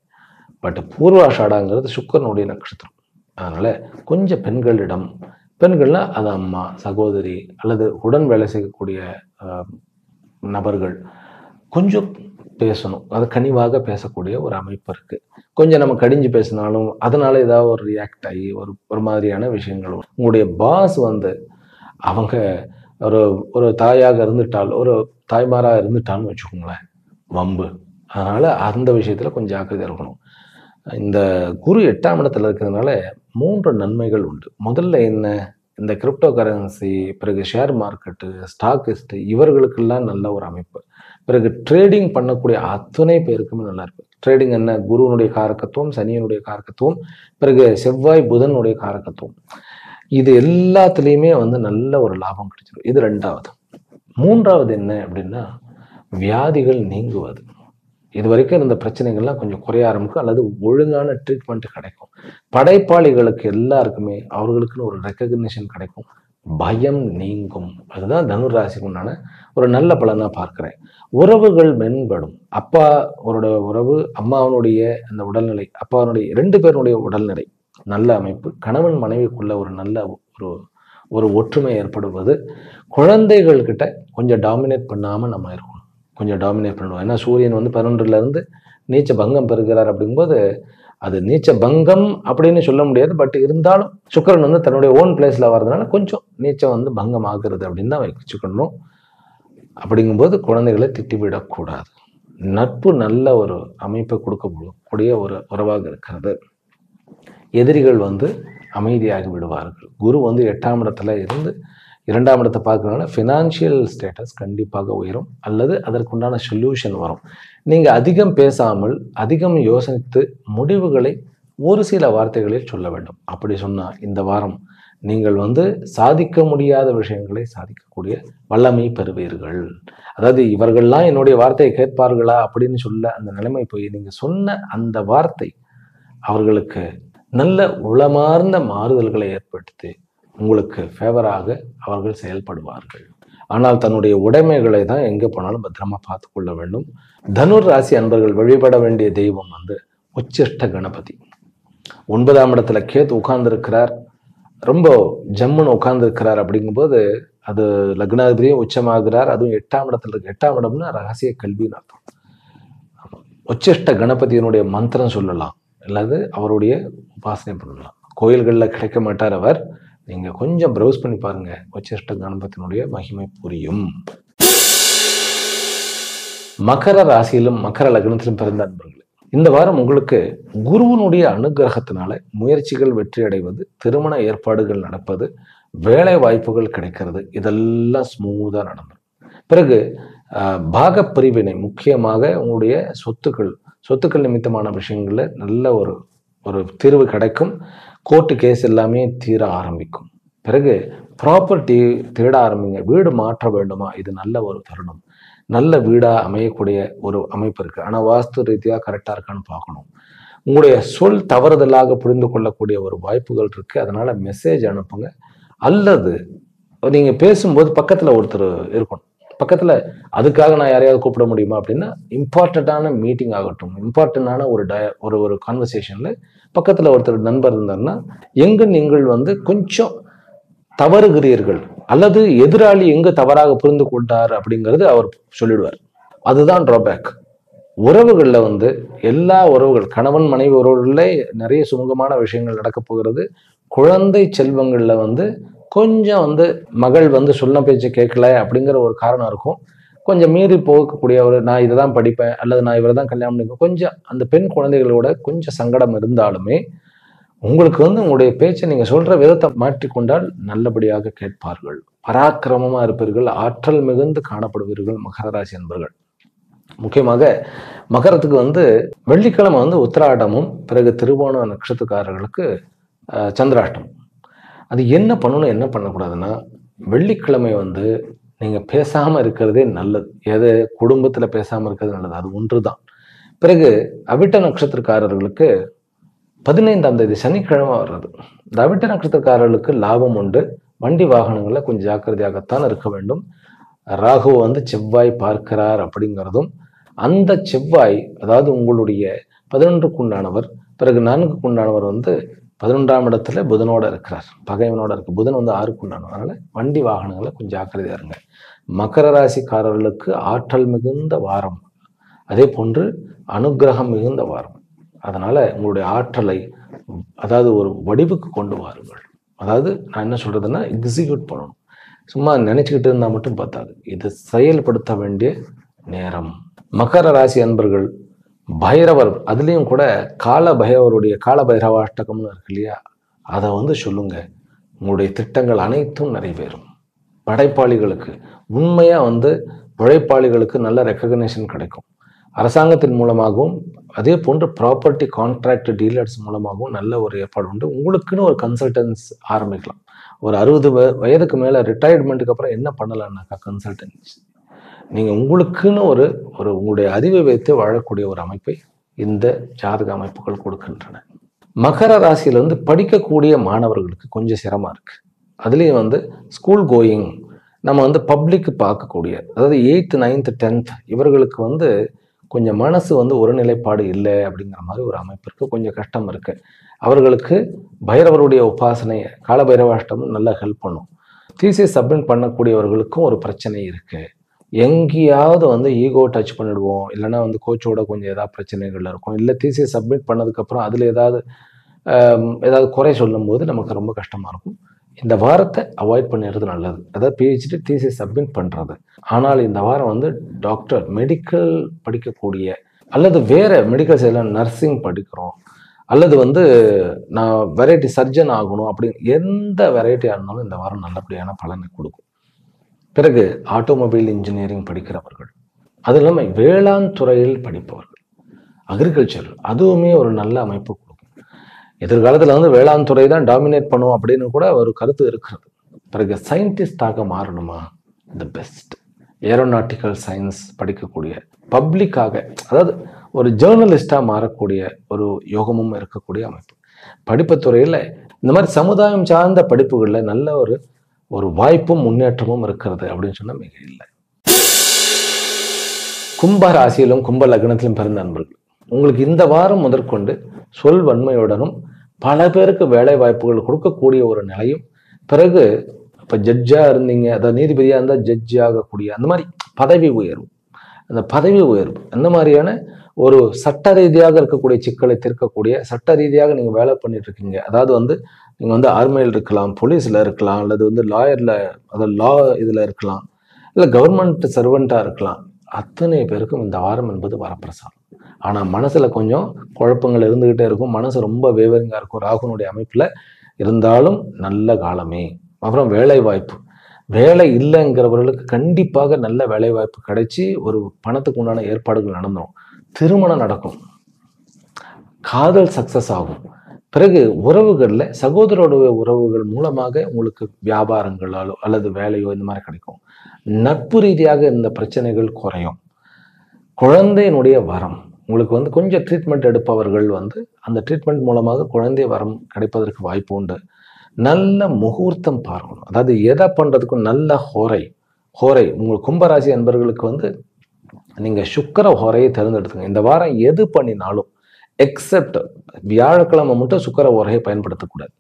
S2: பட் பூர்வாஷாடாங்கிறது சுக்கரனுடைய நட்சத்திரம். அதனால கொஞ்சம் பெண்கள்னா அது அம்மா, சகோதரி அல்லது உடன் வேலை செய்யக்கூடிய நபர்கள் கொஞ்சம் பேசணும். அது கனிவாக பேசக்கூடிய ஒரு அமைப்பு இருக்கு. கொஞ்சம் நம்ம கடிஞ்சு பேசினாலும் அதனால ஏதாவது ஒரு ரியாக்ட் ஆகி ஒரு மாதிரியான விஷயங்கள் வரும். உங்களுடைய பாஸ் வந்து அவங்க ஒரு தாயாக இருந்துட்டால், ஒரு தாய்மாராக இருந்துட்டான்னு வச்சுக்கோங்களேன், வம்பு. அதனால அந்த விஷயத்துல கொஞ்சம் ஜாக்கிரதையா இருக்கணும். இந்த குரு 8ஆம் இடத்துல இருக்கிறதுனால 3 நன்மைகள் உண்டு. முதல்ல என்ன, இந்த கிரிப்டோ கரன்சி, பிறகு ஷேர் மார்க்கெட்டு, ஸ்டாக்கிஸ்ட், இவர்களுக்கெல்லாம் நல்ல ஒரு அமைப்பு. பிறகு ட்ரேடிங் பண்ணக்கூடிய அத்தனை பேருக்குமே நல்லா இருக்கு. ட்ரேடிங் என்ன, குருவனுடைய காரகத்துவம், சனியனுடைய காரகத்துவம், பிறகு செவ்வாய் புதனுடைய காரகத்துவம், இது எல்லாத்துலேயுமே வந்து நல்ல ஒரு லாபம் கிடைச்சிடும். இது 2வது. 3வது என்ன அப்படின்னா வியாதிகள் நீங்குவது. இது வரைக்கும் இருந்த பிரச்சனைகள்லாம் கொஞ்சம் குறைய ஆரம்பிக்கும், அல்லது ஒழுங்கான ட்ரீட்மெண்ட் கிடைக்கும். படைப்பாளிகளுக்கு எல்லாருக்குமே அவர்களுக்குன்னு ஒரு ரெக்கக்னிஷன் கிடைக்கும், பயம் நீங்கும். அதுதான் தனுராசிக்கு உண்டான ஒரு நல்ல பலனா பார்க்கிறேன். உறவுகள் மேம்படும். அப்பா அவருடைய உறவு, அம்மாவனுடைய அந்த உடல்நிலை, அப்பாவனுடைய 2 பேருடைய உடல்நிலை நல்ல அமைப்பு. கணவன் மனைவிக்குள்ள ஒரு நல்ல ஒரு ஒற்றுமை ஏற்படுவது. குழந்தைகள் கிட்ட கொஞ்சம் டாமினேட் பண்ணாம நம்ம இருக்கணும், கொஞ்சம் டாமினேட் பண்ணுவோம். ஏன்னா சூரியன் வந்து 11ல இருந்து நீச்ச பங்கம் பெறுகிறார். அப்படிங்கும்போது அது நீச்ச பங்கம் அப்படின்னு சொல்ல முடியாது. பட் இருந்தாலும் சுக்கிரன் வந்து தன்னுடைய ஓன் பிளேஸ்ல வர்றதுனால கொஞ்சம் நீச்சம் வந்து பங்கம் ஆகுறது அப்படின்னு தான் வச்சுக்கணும். அப்படிங்கும்போது குழந்தைகளை திட்டிவிடக்கூடாது. நட்பு நல்ல ஒரு அமைப்பை கொடுக்கக்கூடிய ஒரு உறவாக இருக்கிறது. எதிரிகள் வந்து அமைதியாகி விடுவார்கள். குரு வந்து 8ஆம் இடத்துல இருந்து 2ஆம் இடத்தை பார்க்கறதுனால ஃபினான்ஷியல் ஸ்டேட்டஸ் கண்டிப்பாக உயரும், அல்லது அதற்குண்டான சொல்யூஷன் வரும். நீங்க அதிகம் பேசாமல் அதிகம் யோசித்து முடிவுகளை ஒரு சில வார்த்தைகளில் சொல்ல வேண்டும். அப்படி சொன்னா இந்த வாரம் நீங்கள் வந்து சாதிக்க முடியாத விஷயங்களை சாதிக்கக்கூடிய வல்லமை பெறுவீர்கள். அதாவது இவர்கள்லாம் என்னுடைய வார்த்தையை கேட்பார்களா அப்படின்னு சொல்ல அந்த நிலைமை போய் நீங்க சொன்ன அந்த வார்த்தை அவர்களுக்கு நல்ல உளமார்ந்த மாறுதல்களை ஏற்படுத்தி உங்களுக்கு ஃபேவராக அவர்கள் செயல்படுவார்கள். ஆனால் தன்னுடைய உடைமைகளை தான் எங்கே போனாலும் பத்திரமா பார்த்து கொள்ள வேண்டும். தனுர் ராசி அன்பர்கள் வழிபட வேண்டிய தெய்வம் வந்து உச்சிஷ்ட கணபதி. 9ஆம் இடத்துல கேத்து உட்கார்ந்துருக்கிறார், ரொம்ப ஜம்முன்னு உட்கார்ந்துருக்கிறார். அப்படிங்கும்போது அது லக்னாதிபதியும் உச்சமாகிறார். அதுவும் 8ஆம் இடத்துல இருக்கு. 8ஆம் இடம்னா ரகசிய கல்வின்னு அர்த்தம். உச்சிஷ்ட கணபதியினுடைய மந்திரம் சொல்லலாம், அல்லது அவருடைய உபாசனை பண்ணலாம். கோயில்களில் கிடைக்க மாட்டார் அவர். நீங்க கொஞ்சம் ப்ரௌஸ் பண்ணி பாருங்க, உச்சிஷ்ட கணபதியினுடைய மகிமை புரியும். மகர ராசியிலும் மகர லக்னத்திலும் பிறந்த அன்பர்களே, இந்த வாரம் உங்களுக்கு குருவனுடைய அனுகிரகத்தினால முயற்சிகள் வெற்றி அடைவது, திருமண ஏற்பாடுகள் நடப்பது, வேலை வாய்ப்புகள் கிடைக்கிறது, இதெல்லாம் ஸ்மூதா நடந்துடும். பிறகு பாகப்பிரிவினை, முக்கியமாக உங்களுடைய சொத்துக்கள் நிமித்தமான விஷயங்கள்ல நல்ல ஒரு தீர்வு கிடைக்கும். கோர்ட்டு கேஸ் எல்லாமே தீர ஆரம்பிக்கும். பிறகு ப்ராப்பர்ட்டி தேட ஆரம்பிங்க. வீடு மாற்ற வேண்டுமா, இது நல்ல ஒரு தருணம். நல்ல வீடா அமையக்கூடிய ஒரு அமைப்பு இருக்கு. ஆனா வாஸ்து ரீதியா கரெக்டா இருக்கான்னு பார்க்கணும். உங்களுடைய சொல் தவறுதலாக புரிந்து கொள்ளக்கூடிய ஒரு வாய்ப்புகள் இருக்கு. அதனால மெசேஜ் அனுப்புங்க. அல்லது நீங்க பேசும்போது பக்கத்துல ஒருத்தர் இருக்கணும். பக்கத்துல அதுக்காக நான் யாரையாவது கூப்பிட முடியுமா அப்படின்னா, இம்பார்ட்டண்டான மீட்டிங் ஆகட்டும், இம்பார்ட்டண்டான ஒரு கான்வர்சேஷன்ல பக்கத்துல ஒருத்தர் நண்பர் இருந்தாருன்னா, எங்க நீங்கள் வந்து கொஞ்சம் தவறுகிறீர்கள் அல்லது எதிராளி எங்க தவறாக புரிந்து கொண்டார் அப்படிங்கிறது அவர் சொல்லிடுவார். அதுதான் டிராபேக். உறவுகள்ல வந்து எல்லா உறவுகள், கணவன் மனைவி உறவுகளிலே நிறைய சுமூகமான விஷயங்கள் நடக்க போகிறது. குழந்தை செல்வங்கள்ல வந்து கொஞ்சம் வந்து மகள் வந்து சொன்ன பேச்சு கேட்கல அப்படிங்கிற ஒரு காரணம் இருக்கும். கொஞ்சம் மீறி போகக்கூடிய ஒரு நான் இதை தான் படிப்பேன் அல்லது நான் இவரை தான் கல்யாணம் பண்ணிப்பேன், கொஞ்சம் அந்த பெண் குழந்தைகளோட கொஞ்சம் சங்கடம் இருந்தாலுமே உங்களுக்கு வந்து உங்களுடைய பேச்சை நீங்க சொல்ற விதத்தை மாற்றிக்கொண்டால் நல்லபடியாக கேட்பார்கள். பராக்கிரமமா இருப்பீர்கள், ஆற்றல் மிகுந்து காணப்படுவீர்கள் மகர ராசி அன்பர்கள். முக்கியமாக மகரத்துக்கு வந்து வெள்ளிக்கிழமை வந்து உத்திராடமும் பிறகு திருவோண நட்சத்திரக்காரர்களுக்கு சந்திராஷ்டம். அது என்ன பண்ணணும் என்ன பண்ணக்கூடாதுன்னா, வெள்ளிக்கிழமை வந்து நீங்க பேசாம இருக்கிறதே நல்லது. எது குடும்பத்துல பேசாம இருக்கிறது நல்லது, அது ஒன்றுதான். பிறகு அவிட்ட நட்சத்திரக்காரர்களுக்கு 15ஆம் தேதி சனிக்கிழமை வர்றது. இந்த அவிட்ட நட்சத்திரக்காரர்களுக்கு லாபம் உண்டு. வண்டி வாகனங்கள்ல கொஞ்சம் ஜாக்கிரதையாகத்தான் இருக்க வேண்டும். ராகு வந்து செவ்வாய் பார்க்கிறார் அப்படிங்கிறதும், அந்த செவ்வாய் அதாவது உங்களுடைய 11க்கு உண்டானவர், பிறகு 4க்கு உண்டானவர் வந்து 11ஆம் இடத்துல புதனோட இருக்கிறார், பகைவனோட இருக்கு. புதன் வந்து 6க்கு உண்டானவர். அதனால வண்டி வாகனங்களை கொஞ்சம் ஜாக்கிரதையா இருங்க. மகர ராசிக்காரர்களுக்கு ஆற்றல் மிகுந்த வாரம், அதே போன்று அனுகிரகம் மிகுந்த வாரம். அதனால உங்களுடைய ஆற்றலை அதாவது ஒரு வடிவுக்கு கொண்டு வாருங்கள். அதாவது நான் என்ன சொல்றதுன்னா, எக்ஸிக்யூட் பண்ணணும். சும்மா நினைச்சுக்கிட்டு இருந்தா மட்டும் பார்த்தாது, இது செயல்படுத்த வேண்டிய நேரம். மகர ராசி அன்பர்கள் பைரவர், அதுலேயும் கூட கால பைரவருடைய கால பைரவாஷ்டகம்னு இருக்கு இல்லையா, அதை வந்து சொல்லுங்க. உங்களுடைய திட்டங்கள் அனைத்தும் நிறைவேறும். படைப்பாளிகளுக்கு உண்மையா வந்து உழைப்பாளிகளுக்கு நல்ல ரெக்கக்னேஷன் கிடைக்கும். அரசாங்கத்தின் மூலமாகவும் அதே போன்று ப்ராப்பர்ட்டி கான்ட்ராக்ட் டீலர்ஸ் மூலமாகவும் நல்ல ஒரு ஏற்பாடு உண்டு. உங்களுக்குன்னு ஒரு கன்சல்டன்ஸ் ஆரம்பிக்கலாம். ஒரு 60 வயதுக்கு மேல ரிட்டையர்மெண்ட்டுக்கு அப்புறம் என்ன பண்ணலாம்னாக்கா கன்சல்டன்ஸ். நீங்க உங்களுக்குன்னு ஒரு உங்களுடைய அறிவை வைத்து வாழக்கூடிய ஒரு அமைப்பை இந்த ஜாதக அமைப்புகள் கொடுக்கின்றன. மகர ராசியில வந்து படிக்கக்கூடிய மாணவர்களுக்கு கொஞ்சம் சிரமம் இருக்கு. அதுலேயும் வந்து ஸ்கூல் கோயிங், நம்ம வந்து பப்ளிக் பார்க்கக்கூடிய, அதாவது 8th 9th 10th இவர்களுக்கு வந்து கொஞ்சம் மனசு வந்து ஒரு நிலைப்பாடு இல்லை அப்படிங்கிற மாதிரி ஒரு அமைப்பு இருக்கு. கொஞ்சம் கஷ்டம் இருக்கு. அவர்களுக்கு பைரவருடைய உபாசனை கால பைரவாஷ்டமும் நல்லா ஹெல்ப் பண்ணும். தீசிஸ் சப்மிட் பண்ணக்கூடியவர்களுக்கும் ஒரு பிரச்சனை இருக்கு. எங்கேயாவது வந்து ஈகோ டச் பண்ணிடுவோம், இல்லைன்னா வந்து கோச்சோட கொஞ்சம் ஏதாவது பிரச்சனைகள் இருக்கும். இல்லை தீசிஸ் சப்மிட் பண்ணதுக்கப்புறம் அதில் ஏதாவது குறை சொல்லும் போது நமக்கு ரொம்ப கஷ்டமா இருக்கும். இந்த வாரத்தை அவாய்ட் பண்ணிடுறது நல்லது. அதாவது பிஹெச்டி தீசிஸ் சப்மிட் பண்றது. ஆனால் இந்த வாரம் வந்து டாக்டர் மெடிக்கல் படிக்கக்கூடிய அல்லது வேற மெடிக்கல் சைடில் நர்சிங் படிக்கிறோம் அல்லது வந்து நான் வெரைட்டி சர்ஜன் ஆகணும் அப்படின்னு எந்த வெரைட்டியாக இருந்தாலும் இந்த வாரம் நல்லபடியான பலனை கொடுக்கும். பிறகு ஆட்டோமொபைல் இன்ஜினியரிங் படிக்கிறவர்கள், அது இல்லாமல் வேளாண் துறையில் படிப்பவர்கள், அக்ரிகல்ச்சர், அதுவுமே ஒரு நல்ல அமைப்பு கொடுக்கும். எதிர்காலத்தில் வந்து வேளாண் துறை தான் டாமினேட் பண்ணுவோம் அப்படின்னு கூட ஒரு கருத்து இருக்கிறது. பிறகு சயின்டிஸ்டாக மாறணுமா, த பெஸ்ட் ஏரோநாட்டிக்கல் சயின்ஸ் படிக்கக்கூடிய, பப்ளிக்காக அதாவது ஒரு ஜேர்னலிஸ்டாக மாறக்கூடிய ஒரு யோகமும் இருக்கக்கூடிய அமைப்பு. படிப்புத்துறையில் இந்த மாதிரி சமுதாயம் சார்ந்த படிப்புகளில் நல்ல ஒரு வாய்ப்பும் முன்னேற்றமும் இருக்கிறது அப்படின்னு சொன்னால் மிக இல்லை. கும்ப ராசியிலும் கும்ப லக்னத்திலும் பிறந்த நண்பர்கள், உங்களுக்கு இந்த வாரம் முதற்கொண்டு சொல் வன்மையுடனும் பல பேருக்கு வேலை வாய்ப்புகள் கொடுக்கக்கூடிய ஒரு நிலையும், பிறகு இப்போ ஜட்ஜாக இருந்தீங்க, அதாவது நீதிபதியாக இருந்தால் ஜட்ஜி ஆகக்கூடிய அந்த மாதிரி பதவி உயர்வு, அந்த பதவி உயர்வு அந்த மாதிரியான ஒரு சட்ட ரீதியாக இருக்கக்கூடிய சிக்கலை தீர்க்கக்கூடிய, சட்ட ரீதியாக நீங்கள் வேலை பண்ணிட்டு இருக்கீங்க. அதாவது வந்து நீங்கள் வந்து ஆர்மியில் இருக்கலாம், போலீஸில் இருக்கலாம், அல்லது வந்து லாயரில் அதாவது லா இதில் இருக்கலாம், இல்லை கவர்மெண்ட் சர்வெண்ட்டாக இருக்கலாம். அத்தனை பேருக்கும் இந்த வாரம் என்பது வரப்பிரசாதம். ஆனால் மனசில் கொஞ்சம் குழப்பங்கள் இருந்துக்கிட்டே இருக்கும். மனசு ரொம்ப வேவரிங்காக இருக்கும் ராகுனுடைய அமைப்பில். இருந்தாலும் நல்ல காலமே. அப்புறம் வேலை வாய்ப்பு, வேலை இல்லைங்கிறவர்களுக்கு கண்டிப்பாக நல்ல வேலை வாய்ப்பு கிடைச்சி ஒரு பணத்துக்கு உண்டான ஏற்பாடுகள் நடந்துடும். திருமணம் நடக்கும், காதல் சக்சஸ் ஆகும், பிறகு உறவுகளில் சகோதரோட உறவுகள் மூலமாக உங்களுக்கு வியாபாரங்களாலோ அல்லது வேலையோ இந்த மாதிரி கிடைக்கும். நட்பு ரீதியாக இந்த பிரச்சனைகள் குறையும். குழந்தையினுடைய வரம் உங்களுக்கு வந்து கொஞ்சம் ட்ரீட்மெண்ட் எடுப்பவர்கள் வந்து அந்த ட்ரீட்மெண்ட் மூலமாக குழந்தை வரம் கிடைப்பதற்கு வாய்ப்பு உண்டு. நல்ல முகூர்த்தம் பார்க்கணும். அதாவது எதை பண்றதுக்கும் நல்ல ஹோரை உங்கள் கும்பராசி அன்பர்களுக்கு வந்து நீங்க சுக்கிர ஹோரையை தேர்ந்தெடுத்துங்க. இந்த வாரம் எது பண்ணினாலும் எக்ஸப்ட் வியாழக்கிழமை மட்டும் சுக்கிர ஹோரையை பயன்படுத்தக்கூடாது.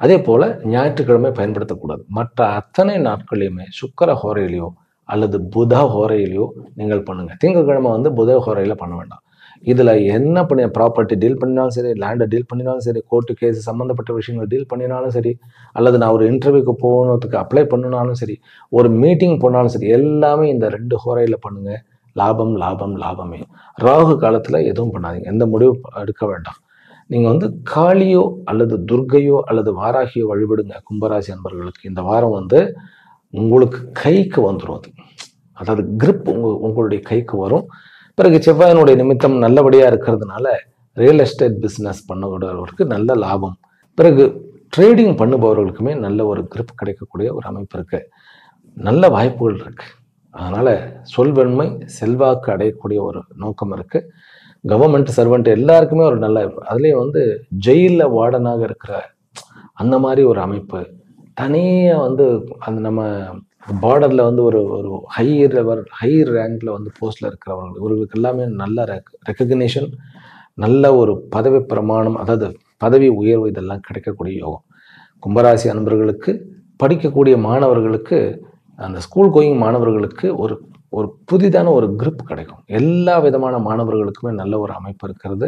S2: அதே போல ஞாயிற்றுக்கிழமை பயன்படுத்தக்கூடாது. மற்ற அத்தனை நாட்களையுமே சுக்கிர ஹோரையிலையோ அல்லது புத ஹோரையிலையோ நீங்கள் பண்ணுங்க. திங்கட்கிழமை வந்து புத ஹோரையில பண்ண வேண்டாம். இதுல என்ன பண்ணி ப்ராப்பர்ட்டி டீல் பண்ணினாலும் சரி, லேண்டை டீல் பண்ணினாலும் சரி, கோர்ட்டு கேஸ் சம்மந்தப்பட்ட விஷயங்கள் டீல் பண்ணினாலும் சரி, அல்லது நான் ஒரு இன்டர்வியூக்கு போகணுறதுக்கு அப்ளை பண்ணினாலும் சரி, ஒரு மீட்டிங் போனாலும் சரி, எல்லாமே இந்த 2 ஹோரையில பண்ணுங்க. லாபம் லாபம் லாபமே. ராகு காலத்துல எதுவும் பண்ணாதீங்க. எந்த முடிவு எடுக்க வேண்டாம். நீங்க வந்து காளியோ அல்லது துர்க்கையோ அல்லது வாராகியோ வழிபடுங்க. கும்பராசி அன்பர்களுக்கு இந்த வாரம் வந்து உங்களுக்கு கைக்கு வந்துடும். அதாவது கிரிப் உங்களுடைய கைக்கு வரும். பிறகு செவ்வாயினுடைய நிமித்தம் நல்லபடியா இருக்கிறதுனால ரியல் எஸ்டேட் பிஸ்னஸ் பண்ணக்கூடியவர்களுக்கு நல்ல லாபம். பிறகு ட்ரேடிங் பண்ணுபவர்களுக்குமே நல்ல ஒரு கிரிப் கிடைக்கக்கூடிய ஒரு அமைப்பு இருக்கு. நல்ல வாய்ப்புகள் இருக்கு. அதனால சொல்வன்மை செல்வாக்கு அடையக்கூடிய ஒரு நோக்கம் இருக்கு. கவர்மெண்ட் சர்வெண்ட் எல்லாருக்குமே ஒரு நல்ல, அதுலேயும் வந்து ஜெயிலில் வார்டனாக இருக்கிற அந்த மாதிரி ஒரு அமைப்பு, தனியாக வந்து அந்த நம்ம பார்டரில் வந்து ஒரு ஒரு ஹை ரேங்க்ல வந்து போஸ்ட்ல இருக்கிறவர்கள் இவர்களுக்கு எல்லாமே நல்ல ரெக்கக்னிஷன், நல்ல ஒரு பதவி பிரமாணம், அதாவது பதவி உயர்வு இதெல்லாம் கிடைக்கக்கூடிய யோகம். கும்பராசி அன்பர்களுக்கு படிக்கக்கூடிய மாணவர்களுக்கு, அந்த ஸ்கூல் கோயிங் மாணவர்களுக்கு ஒரு ஒரு புதிதான ஒரு கிரிப் கிடைக்கும். எல்லா விதமான மாணவர்களுக்குமே நல்ல ஒரு அமைப்பு இருக்கிறது.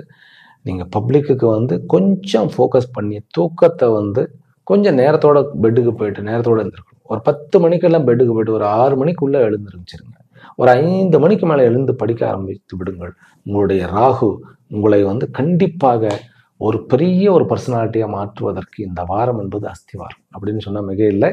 S2: நீங்கள் பப்ளிக்கு வந்து கொஞ்சம் ஃபோக்கஸ் பண்ணி தூக்கத்தை வந்து கொஞ்சம் நேரத்தோட பெட்டுக்கு போயிட்டு நேரத்தோட எழுந்திருக்கணும். ஒரு 10 மணிக்கெல்லாம் பெட்டுக்கு போயிட்டு ஒரு 6 மணிக்குள்ளே எழுந்திருச்சிருங்க. ஒரு 5 மணிக்கு மேலே எழுந்து படிக்க ஆரம்பித்து விடுங்கள். உங்களுடைய ராகு உங்களை வந்து கண்டிப்பாக ஒரு பெரிய ஒரு பர்சனாலிட்டியாக மாற்றுவதற்கு இந்த வாரம் என்பது அஸ்திவாரம் அப்படின்னு சொன்னால் மிக இல்லை.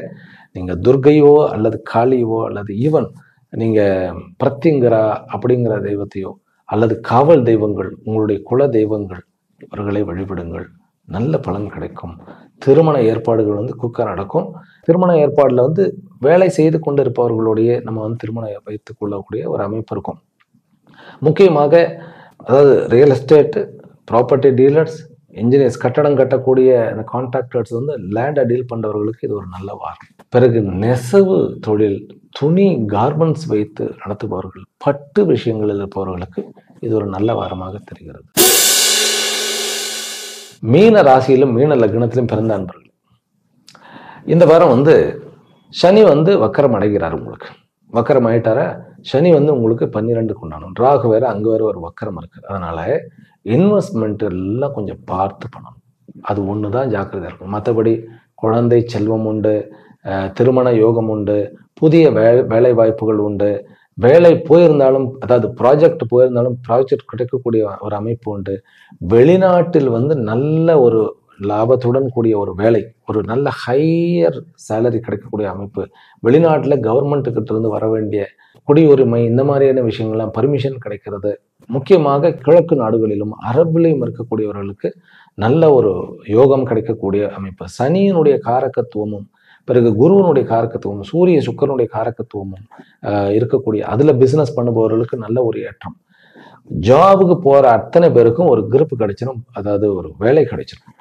S2: நீங்கள் துர்க்கையோ அல்லது காளியோ அல்லது ஈவன் நீங்கள் பிரத்திங்கரா அப்படிங்கிற தெய்வத்தையோ அல்லது காவல் தெய்வங்கள், உங்களுடைய குல தெய்வங்கள், இவர்களை வழிபடுங்கள். நல்ல பலன் கிடைக்கும். திருமண ஏற்பாடுகள் வந்து குக்க நடக்கும். திருமண ஏற்பாடில் வந்து வேலை செய்து கொண்டு இருப்பவர்களுடைய நம்ம வந்து திருமணம் வைத்துக் கொள்ளக்கூடிய ஒரு அமைப்பு இருக்கும். முக்கியமாக அதாவது real estate, property dealers, engineers, கட்டடம் கட்டக்கூடிய அந்த கான்ட்ராக்டர்ஸ் வந்து லேண்டை டீல் பண்ணுறவர்களுக்கு இது ஒரு நல்ல வாரம். பிறகு நெசவு தொழில், துணி கார்மெண்ட்ஸ் வைத்து நடத்துபவர்கள், பட்டு விஷயங்களில் இருப்பவர்களுக்கு இது ஒரு நல்ல வாரமாக தெரிகிறது. மீன ராசியிலும் மீன லக்னத்திலும் பிறந்த அன்பர்கள் இந்த வாரம் வந்து சனி வந்து வக்கரம் அடைகிறார். உங்களுக்கு வக்கரம் ஆயிட்டாரா? சனி வந்து உங்களுக்கு 12 கொண்டாடும். ராகு வேற அங்க வேற ஒரு வக்கரம் இருக்கு. அதனால இன்வெஸ்ட்மெண்ட் எல்லாம் கொஞ்சம் பார்த்து பண்ணணும். அது ஒண்ணுதான் ஜாக்கிரதையா இருக்கும். மற்றபடி குழந்தை செல்வம் உண்டு, திருமண யோகம் உண்டு, புதிய வேலை வாய்ப்புகள் உண்டு, வேலை போயிருந்தாலும் அதாவது ப்ராஜெக்ட் போயிருந்தாலும் ப்ராஜெக்ட் கிடைக்கக்கூடிய ஒரு அமைப்பு உண்டு. வெளிநாட்டில் வந்து நல்ல ஒரு லாபத்துடன் கூடிய ஒரு வேலை, ஒரு நல்ல ஹையர் சேலரி கிடைக்கக்கூடிய அமைப்பு, வெளிநாட்டில் கவர்மெண்ட்டுக்கிட்ட இருந்து வர வேண்டிய குடியுரிமை இந்த மாதிரியான விஷயங்கள்லாம் பர்மிஷன் கிடைக்கிறது. முக்கியமாக கிழக்கு நாடுகளிலும் அரபிலையும் இருக்கக்கூடியவர்களுக்கு நல்ல ஒரு யோகம் கிடைக்கக்கூடிய அமைப்பு. சனியினுடைய காரகத்துவமும் பிறகு குருவனுடைய காரகத்துவமும் சூரிய சுக்கரனுடைய காரகத்துவமும் இருக்கக்கூடிய அதில் பிஸ்னஸ் பண்ணுபவர்களுக்கு நல்ல ஒரு ஏற்றம். ஜாபுக்கு போகிற அத்தனை பேருக்கும் ஒரு கிரிப் கிடைச்சிடும். அதாவது ஒரு வேலை கிடைச்சிடும்.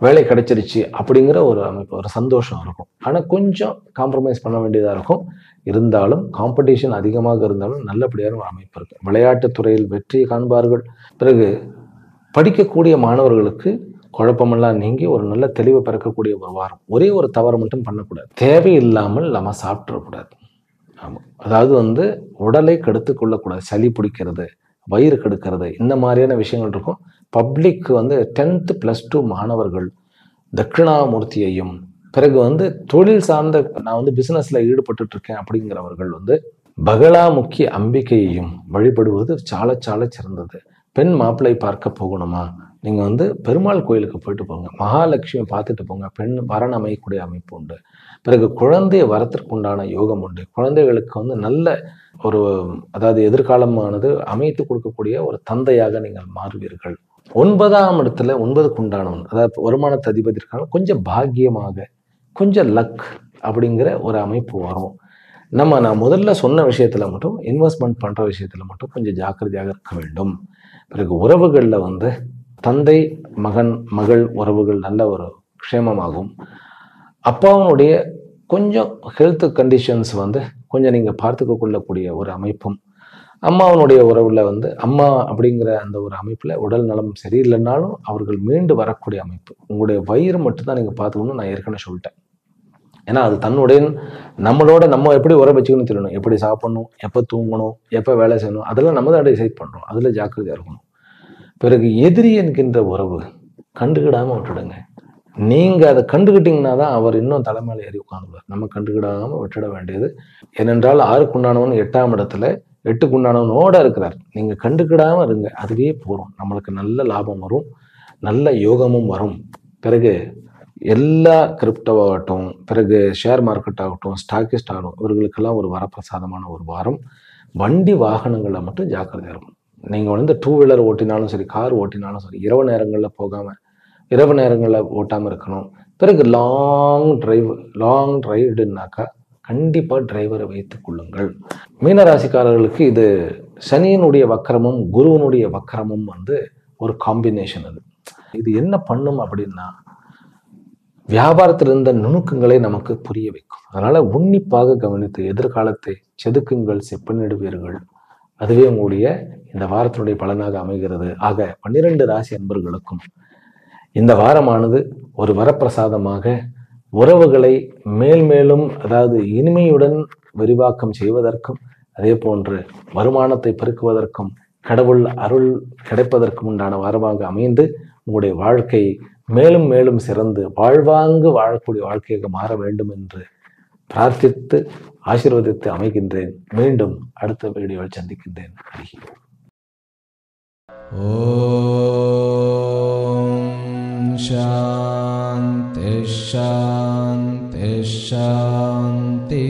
S2: வேலை கிடைச்சிருச்சு அப்படிங்கிற ஒரு அமைப்பு, ஒரு சந்தோஷம் இருக்கும். ஆனால் கொஞ்சம் காம்ப்ரமைஸ் பண்ண வேண்டியதாக இருக்கும். இருந்தாலும் காம்படிஷன் அதிகமாக இருந்தாலும் நல்லபடியான ஒரு அமைப்பு இருக்கு. விளையாட்டுத் துறையில் வெற்றியை காண்பார்கள். பிறகு படிக்கக்கூடிய மாணவர்களுக்கு குழப்பமெல்லாம் நீங்கி ஒரு நல்ல தெளிவை பிறக்கக்கூடிய ஒரு வாரம். ஒரே ஒரு தவறு மட்டும் பண்ணக்கூடாது. தேவையில்லாமல் நம்ம சாப்பிடக்கூடாது. ஆமாம், அதாவது வந்து உடலை கெடுத்து கொள்ளக்கூடாது. சளி பிடிக்கிறது, வயிறு கெடுக்கிறது, இந்த மாதிரியான விஷயங்கள் இருக்கும். பப்ளிக் வந்து 10th +2 மாணவர்கள் தட்சிணாமூர்த்தியையும் பிறகு வந்து தொழில் சார்ந்த நான் வந்து பிசினஸ்ல ஈடுபட்டு இருக்கேன் அப்படிங்கிறவர்கள் வந்து பகலாமுக்கி அம்பிகையையும் வழிபடுவது சால சால சிறந்தது. பெண் மாப்பிள்ளை பார்க்க போகணுமா, நீங்க வந்து பெருமாள் கோயிலுக்கு போயிட்டு போங்க, மகாலட்சுமியை பார்த்துட்டு போங்க. பெண் வரன் அமையக்கூடிய அமைப்பு உண்டு. பிறகு குழந்தைய வரத்திற்குண்டான யோகம் உண்டு. குழந்தைகளுக்கு வந்து நல்ல ஒரு அதாவது எதிர்காலமானது அமைத்து கொடுக்கக்கூடிய ஒரு தந்தையாக நீங்கள் மாறுவீர்கள். 9ஆம் இடத்துல 9க்கு உண்டானவன், அதாவது வருமானத்தை அதிபதி இருக்காங்க, கொஞ்சம் பாக்கியமாக கொஞ்சம் லக் அப்படிங்கிற ஒரு அமைப்பு வரும். நான் முதல்ல சொன்ன விஷயத்துல மட்டும், இன்வெஸ்ட்மெண்ட் பண்ற விஷயத்துல மட்டும் கொஞ்சம் ஜாக்கிரதையாக இருக்க வேண்டும். பிறகு உறவுகள்ல தந்தை மகன் மகள் உறவுகள் நல்ல ஒரு க்ஷேமமாகும். அப்பாவுடைய கொஞ்சம் ஹெல்த் கண்டிஷன்ஸ் கொஞ்சம் நீங்க பார்த்துக்க கொள்ளக்கூடிய ஒரு அமைப்பும், அம்மாவனுடைய உறவுல அம்மா அப்படிங்கிற அந்த ஒரு அமைப்புல உடல் நலம் சரியில்லைன்னாலும் அவர்கள் மீண்டு வரக்கூடிய அமைப்பு. உங்களுடைய வயிறு மட்டும்தான் நீங்க பார்த்துக்கணும்னு நான் ஏற்கனவே சொல்லிட்டேன். ஏன்னா அது தன்னுடைய நம்மளோட நம்ம எப்படி உற வச்சுக்கணும்னு தெரியணும். எப்படி சாப்பிடணும், எப்போ தூங்கணும், எப்போ வேலை செய்யணும், அதெல்லாம் நம்ம தான் டிசைட் பண்றோம். அதுல ஜாக்கிரதையா இருக்கணும். பிறகு எதிரி என்கின்ற உறவு கண்டுக்கிடாம விட்டுடுங்க. நீங்க அதை கண்டுகிட்டீங்கன்னா தான் அவர் இன்னும் தலைமையில ஏறி உட்காந்துருவார். நம்ம கண்டுக்கிடாம விட்டுட வேண்டியது. ஏனென்றால் 6க்குண்டானவன் 8ஆம் இடத்துல 8க்குண்டானவனோட இருக்கிறார். நீங்க கண்டுக்கிடாம இருங்க, அதுவே போறோம். நம்மளுக்கு நல்ல லாபம் வரும், நல்ல யோகமும் வரும். பிறகு எல்லா கிரிப்டோ ஆகட்டும், பிறகு ஷேர் மார்க்கெட் ஆகட்டும், ஸ்டாக்கிஸ்ட் ஆகட்டும், இவர்களுக்கெல்லாம் ஒரு வரப்பிரசாதமான ஒரு வாரம். வண்டி வாகனங்களை மட்டும் ஜாக்கிரதையா இருக்கும். நீங்க 2 வீலர் ஓட்டினாலும் சரி, கார் ஓட்டினாலும் சரி, இரவு நேரங்களில் போகாம, இரவு நேரங்களில் ஓட்டாம இருக்கணும். பிறகு லாங் ரைடுனாக்கா கண்டிப்பா டிரைவரை வைத்துக் கொள்ளுங்கள். மீனராசிக்காரர்களுக்கு இது சனியினுடைய வக்கரமும் குருவனுடைய வக்கரமும் ஒரு காம்பினேஷன். இது என்ன பண்ணும் அப்படின்னா, வியாபாரத்தில் இருந்த நுணுக்கங்களை நமக்கு புரிய வைக்கும். அதனால உன்னிப்பாக கவனித்து எதிர்காலத்தை செதுக்குங்கள், செப்பனிடுவீர்கள். அதுவே உங்களுடைய இந்த வாரத்தினுடைய பலனாக அமைகிறது. ஆக 12 ராசி அன்பர்களுக்கும் இந்த வாரமானது ஒரு வரப்பிரசாதமாக உறவுகளை மேல்மேலும், அதாவது இனிமையுடன் விரிவாக்கம் செய்வதற்கும், அதே போன்று வருமானத்தை பெருக்குவதற்கும், கடவுள் அருள் கிடைப்பதற்கும் உண்டான வாரமாக அமைந்து உங்களுடைய வாழ்க்கை மேலும் மேலும் சிறந்து வாழ்வாங்கு வாழக்கூடிய வாழ்க்கையாக மாற வேண்டும் என்று பிரார்த்தித்து ஆசீர்வதித்து அமைகின்றேன். மீண்டும் அடுத்த வீடியோவில் சந்திக்கின்றேன்.
S1: ஓம் சாந்தி சாந்தி சாந்தி.